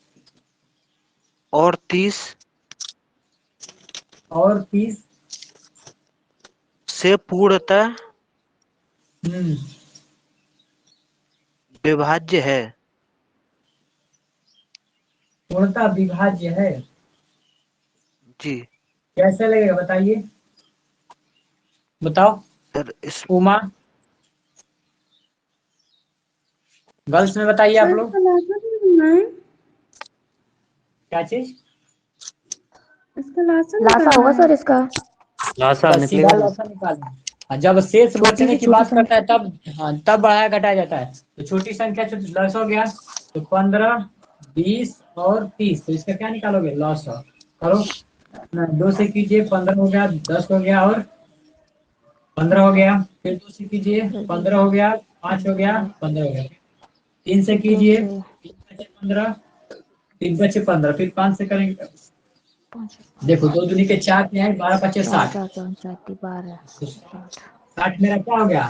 और 30 और 30 से पूर्णतः हम्म विभाज्य है। पूर्णतः विभाज्य है। जी कैसे लगेगा बताइए, बताओ। सर, इस उमा, गर्ल्स में बताइए आप सर लोग। इसका लासा निकालना है। क्या चीज? इसका लासा लासा निकालना होगा है। सर इसका। लासा बस सीधा निकलेगा तो लॉसा निकालना है। हाँ, जब शेष छोटी बचने से की छोटी बात करता संख्या। है तब, हाँ तब बढ़ाया घटाया जाता है। तो छोटी संख्या जो लॉस हो गया, तो 15, 20 और 30, तो इसका क्या निकालोगे? लॉस हो। करो ना, 2 से कीजिए, 15 हो गया, 10 हो गया और 15 हो गया। फिर 2 से कीजिए, 15 हो गया, 5 हो गया, 15 हो गया। 3 से दो कीजिए, से 3 बचे 15, 3 बचे 15, फिर 5 से करेंगे। 5, देखो 2 दूनी के 4 में आए, 12 बचे 4, 60। 4, 4, 12, 60 मेरा क्या हो गया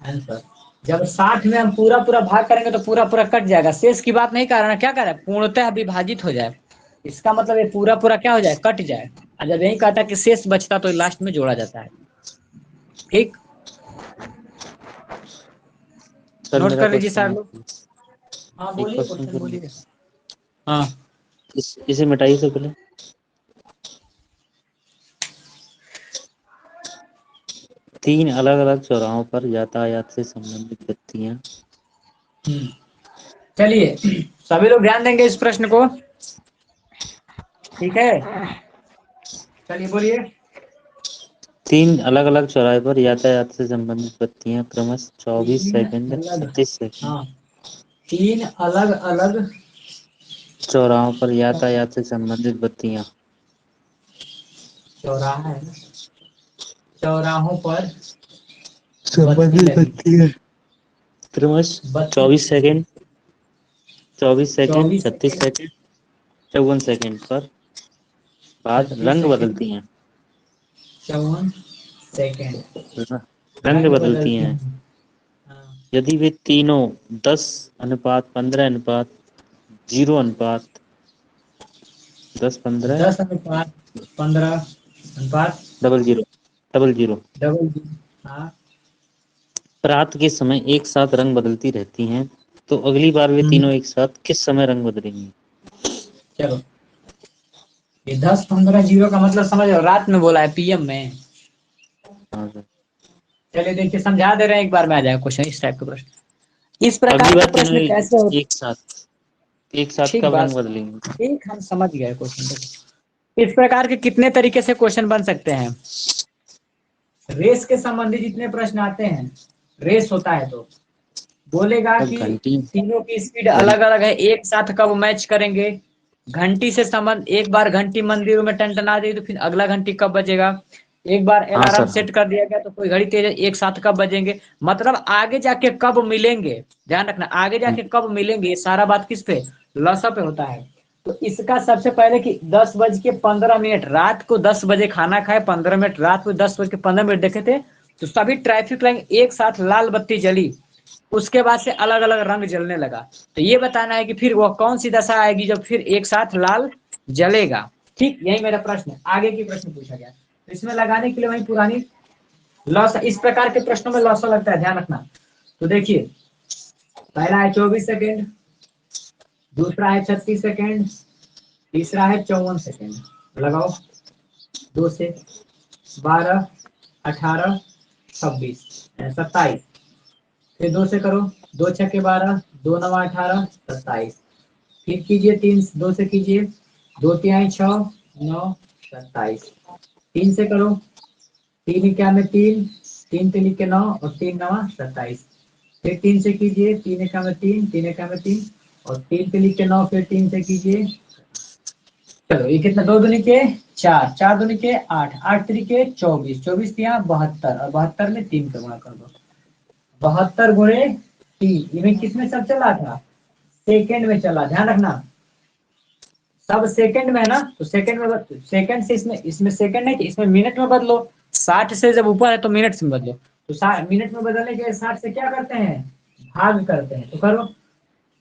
आंसर? जब 60 में हम पूरा पूरा भाग करेंगे तो पूरा पूरा कट जाएगा। शेष की बात नहीं कर रहा ना, क्या कर रहा है? पूर्णतः विभाजित हो जाए। इसका मतलब ये पूरा पूरा क्या हो जाए? कट जाए। और जब यही कहता है कि शेष बचता तो लास्ट में जोड़ा जाता है। ठीक, सर नोट मेरा कर लीजिए क्वेश्चन सारे है। लोग। हाँ एक बोलिए, क्वेश्चन क्वेश्चन सुनिए। बोलिए। हाँ, इसे मिटाइए से पहले। 3 अलग अलग चौराहों पर यातायात से संबंधित व्यक्तियां। चलिए सभी लोग ध्यान देंगे इस प्रश्न को। ठीक है, चलिए बोलिए। 3 अलग अलग चौराहे पर यातायात से संबंधित व्यक्तियां क्रमशः 24 तीन सेकंड, अलग, 36 सेकंड। हाँ 3 अलग अलग चौराहों पर यातायात से संबंधित व्यक्तियां चौराहा है ना, चौराहों पर बत्ती संबंधित लगी। व्यक्तियां क्रमशः बत्ती 24 second, 24 second, 24 36 second, second, 54 second पर बाद 36 रंग सेकेंड, बदलती हैं। 54 सेकेंड रंग रंग बदलती बदलती हैं हैं। हाँ, यदि वे तीनों 10:15:15:0 10:15 10 अनुपात 15 अनुपात 00 00 डबल जी। हाँ, रात के समय एक साथ रंग बदलती रहती हैं, तो अगली बार वे तीनों एक साथ किस समय रंग बदलेंगी? चलो ये 10 15 जीरो का मतलब समझ लो, रात में बोला है, पीएम में। हाँ सर। चलिए देखिए, समझा दे रहे हैं, एक बार में आ जाएगा क्वेश्चन। इस टाइप का प्रश्न, इस अगली प्रकार बार के तीनों प्रश्न कैसे हो? एक साथ ठीक कब बात, रंग बदलेंगे? ठीक हम समझ गए क्वेश्चन। इस प्रकार के कितने तरीके से क्वेश्चन बन सकते हैं? रेस के संबंधी जितने प्रश्न आते हैं, रेस होता है तो बोलेगा तब कि घंटी तीनों की स्पीड घं, अलग अलग है, एक साथ कब मैच करेंगे। घंटी से संबंध, एक बार घंटी मंदिरों में टनटना दी तो फिर अगला घंटी कब बजेगा। एक बार हाँ अलार्म सर हाँ। सेट कर दिया गया तो कोई घड़ी तेज है, एक साथ कब बजेंगे। मतलब आगे जाके कब मिलेंगे, ध्यान रखना, आगे जाके कब मिलेंगे, ये सारा बात किस पे? लॉस पे होता है। तो इसका सबसे पहले कि 10:15 रात को 10 बजे खाना खाए, 15 मिनट रात को 10:15 देखे थे, तो सभी ट्रैफिक लाइन एक साथ लाल बत्ती जली, उसके बाद से अलग अलग रंग जलने लगा। तो ये बताना है कि फिर वह कौन सी दशा आएगी जब फिर एक साथ लाल जलेगा। ठीक, यही मेरा प्रश्न है। आगे की प्रश्न पूछा गया, तो इसमें लगाने के लिए वही पुरानी लॉस, इस प्रकार के प्रश्नों में लॉस लगता है, ध्यान रखना। तो देखिए, पहला है 24 सेकेंड, दूसरा है 36 सेकेंड, तीसरा है 54 सेकेंड। लगाओ, 2 से 12, 18, 26, 27। फिर 2 से करो, 2 छक्के 12, 2 9 18, 27। फिर कीजिए 3, 2 से कीजिए, 2 तिहाई 6, 9, 27। 3 से करो, 3 इक्या में 3, 3 3 इक्के 9 और 3 9 27। फिर 3 से कीजिए, 3 इक्या में 3, 3 इक्या में 3 और 3 3 इक्के 9, फिर 3 से कीजिए। चलो ये कितना, 2 दूनी के 4, 4 दूनी के 8, 8 तरीके 24, 24 यहाँ 72 और 72 में 3 का गुणा कर दो। 72 गुणे 3, इनमें किसमें सब चल रहा था, सेकंड में चला, ध्यान रखना सब सेकंड में है ना, तो सेकंड में, सेकंड से इसमें सेकंड नहीं, इसमें मिनट में बदलो। 60 से जब ऊपर है तो मिनट में बदलो, तो मिनट में बदलने के 60 से क्या करते हैं, भाग करते हैं। तो करो,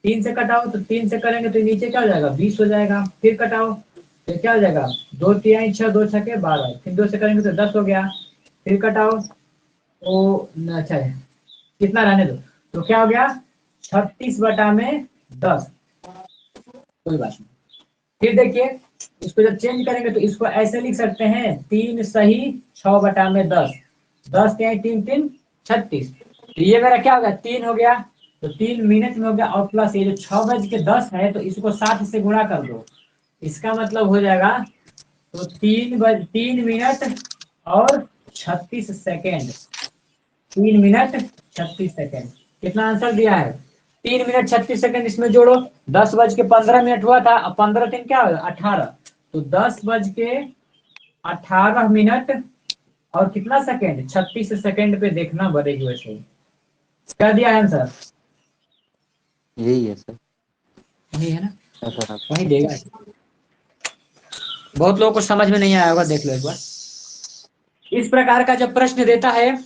3 से कटाओ, तो 3 से करेंगे तो नीचे क्या हो जाएगा, 20 हो जाएगा। फिर कटाओ तो क्या हो जाएगा, 2 3 6, 2 6 12, फिर 2 से करेंगे तो 10 हो गया। फिर कटाओ तो अच्छा है, कितना रहने दो, तो क्या हो गया 36/10। कोई बात नहीं। फिर देखिए इसको जब चेंज करेंगे तो इसको ऐसे लिख सकते हैं, 3 सही 6/10, 10 के 3 3 36। तो ये मेरा क्या हो गया, 3 हो गया, तो 3 मिनट में हो गया। और प्लस ये जो 6:10 है तो इसको 60 से गुणा कर दो, इसका मतलब हो जाएगा तो 3 मिनट और 36 सेकेंड, 3 मिनट 36 सेकेंड। कितना आंसर दिया है, 3 मिनट 36 सेकेंड। इसमें जोड़ो, 10:15 हुआ था, अब 15 3 क्या होगा 18, तो 10:18 और कितना सेकेंड, 36 सेकेंड पे देखना बढ़ेगी वैसे ही। क्या दिया है आंसर, यही है सर। नहीं है ना, सर आप वही देगा। बहुत लोगों को समझ में नहीं आया होगा, देख लो एक बार। इस प्रकार का जब प्रश्न देता है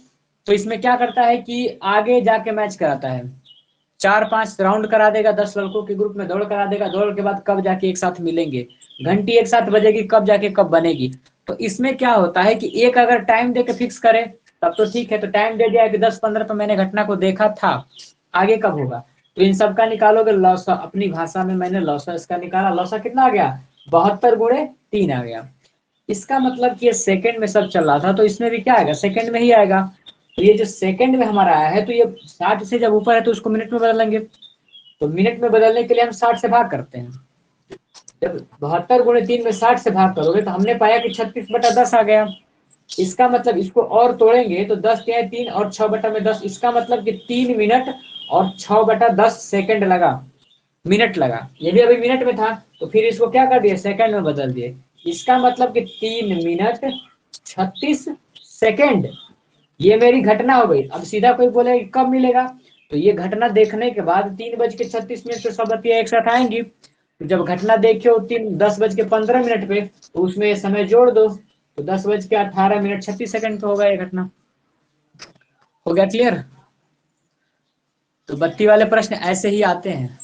तो इसमें क्या करता है कि आगे जाके मैच कराता है, 4-5 राउंड करा देगा, 10 लड़कों के ग्रुप में दौड़ करा देगा, दौड़ के बाद कब जाके एक साथ मिलेंगे, घंटी एक साथ बजेगी, कब जाके कब बनेगी। तो इसमें क्या होता है कि एक अगर टाइम दे के फिक्स करे तब तो ठीक है, तो टाइम दे दिया कि 10-15 पे मैंने घटना को देखा था, आगे कब होगा, तो इन सब का निकालोगे लौसा। अपनी भाषा में मैंने लौसा इसका निकाला, लौसा कितना आ गया, 72 गुणे 3 आ गया। इसका मतलब कि ये सेकंड में सब चल रहा था, तो इसमें भी क्या आएगा, सेकंड में ही आएगा। तो ये जो सेकंड में हमारा आया है, तो ये 60 से जब ऊपर है तो उसको मिनट में बदलेंगे, तो मिनट में बदलने के लिए हम 60 से भाग करते हैं। जब 72 गुणे 3 में 60 से भाग करोगे तो हमने पाया कि 36/10 आ गया। इसका मतलब इसको और तोड़ेंगे तो 10 के 3 और 6/10, इसका मतलब कि 3 मिनट और 6/10 सेकंड लगा, मिनट लगा। ये भी अभी मिनट में था, तो फिर इसको क्या कर दिए, सेकंड में बदल दिए। इसका मतलब कि 3 मिनट 36 सेकंड ये मेरी घटना हो गई। अब सीधा कोई बोले कब मिलेगा, तो ये घटना देखने के बाद 3:36 पे सब बत्तियां एक साथ आएंगी। तो जब घटना देखियो 10:15 पे, तो उसमें ये समय जोड़ दो, तो 10:18 36 सेकंड पे होगा ये घटना। हो गया क्लियर। तो बत्ती वाले प्रश्न ऐसे ही आते हैं।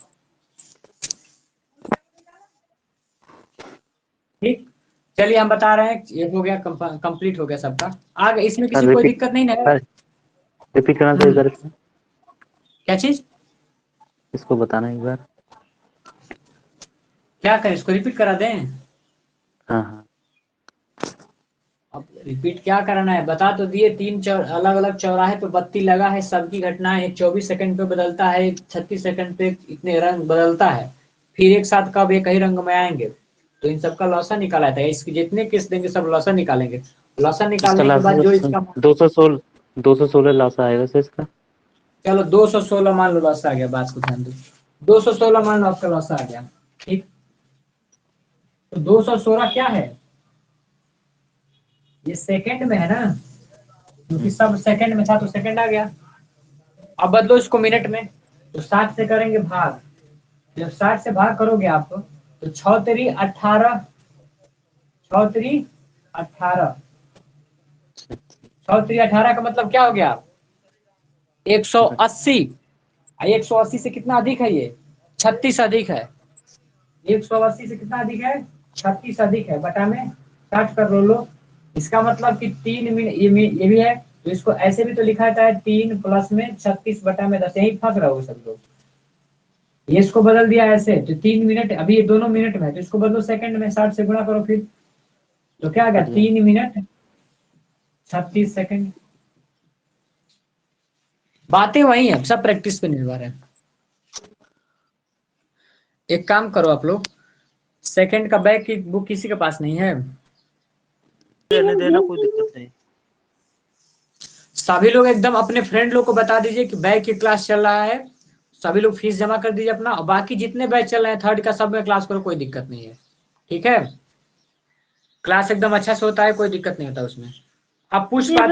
ठीक, चलिए हम बता रहे हैं, ये हो गया, कंप्लीट हो गया सबका। आगे इसमें किसी कोई रिपीट, दिक्कत नहीं ना है। सर रिपीट करना तो एक बार इसमें। क्या चीज, इसको बताना एक बार। क्या करें, इसको रिपीट करा दें। हाँ हाँ। अब रिपीट क्या कराना है, बता तो दिए, 3 अलग अलग चौराहे पे बत्ती लगा है, सबकी घटना है, 24 सेकंड पे बदलता है, 36 सेकंड पे इतने रंग बदलता है, फिर एक साथ कब एक ही रंग में आएंगे, तो इन सबका लौसा निकाला था। इसकी जितने किस देंगे सब लौसा निकालेंगे। लौसा इसका निकालने के बाद जो लासा इसका, 216 लासा आएगा सर इसका। चलो 216 मान लो लौसा आ गया, बात को ध्यान दो, 216 मान लो आपका लौसा आ गया। ठीक, तो 216 क्या है, ये सेकंड में है ना, क्योंकि सब सेकंड में था तो सेकंड आ गया। अब बदलो इसको मिनट में, तो 60 से करेंगे भाग, जब 60 से भाग करोगे आप तो 6 3 18, 6 3 18, 6 3 18 का मतलब क्या हो गया, 180। 180 से कितना अधिक है ये, 36 अधिक है। 180 से कितना अधिक है, 36 अधिक है, बटा में 60 कर लो। इसका मतलब कि 3 मिनट, ये भी है, तो इसको ऐसे भी तो लिखा जाता है 3 प्लस में 36/10, यही फंस रहा हो सब लोग। ये इसको बदल दिया ऐसे, तो 3 मिनट, अभी ये दोनों मिनट में है, तो इसको बदलो सेकंड में, 60 से गुणा करो फिर, तो क्या आ गया 3 मिनट 36 सेकंड। बातें वही है, सब प्रैक्टिस पे निर्भर है। एक काम करो आप लोग, सेकंड का बैक की बुक किसी के पास नहीं है, रहने देना, कोई दिक्कत नहीं। सभी लोग एकदम अपने फ्रेंड लोग को बता दीजिए कि बैच की क्लास चल रहा है, सभी लोग फीस जमा कर दीजिए अपना, और बाकी जितने बैच चल रहे हैं थर्ड का सब में क्लास करो, कोई दिक्कत नहीं है। ठीक है, क्लास एकदम अच्छा से होता है, कोई दिक्कत नहीं होता उसमें। आप पूछ जी पा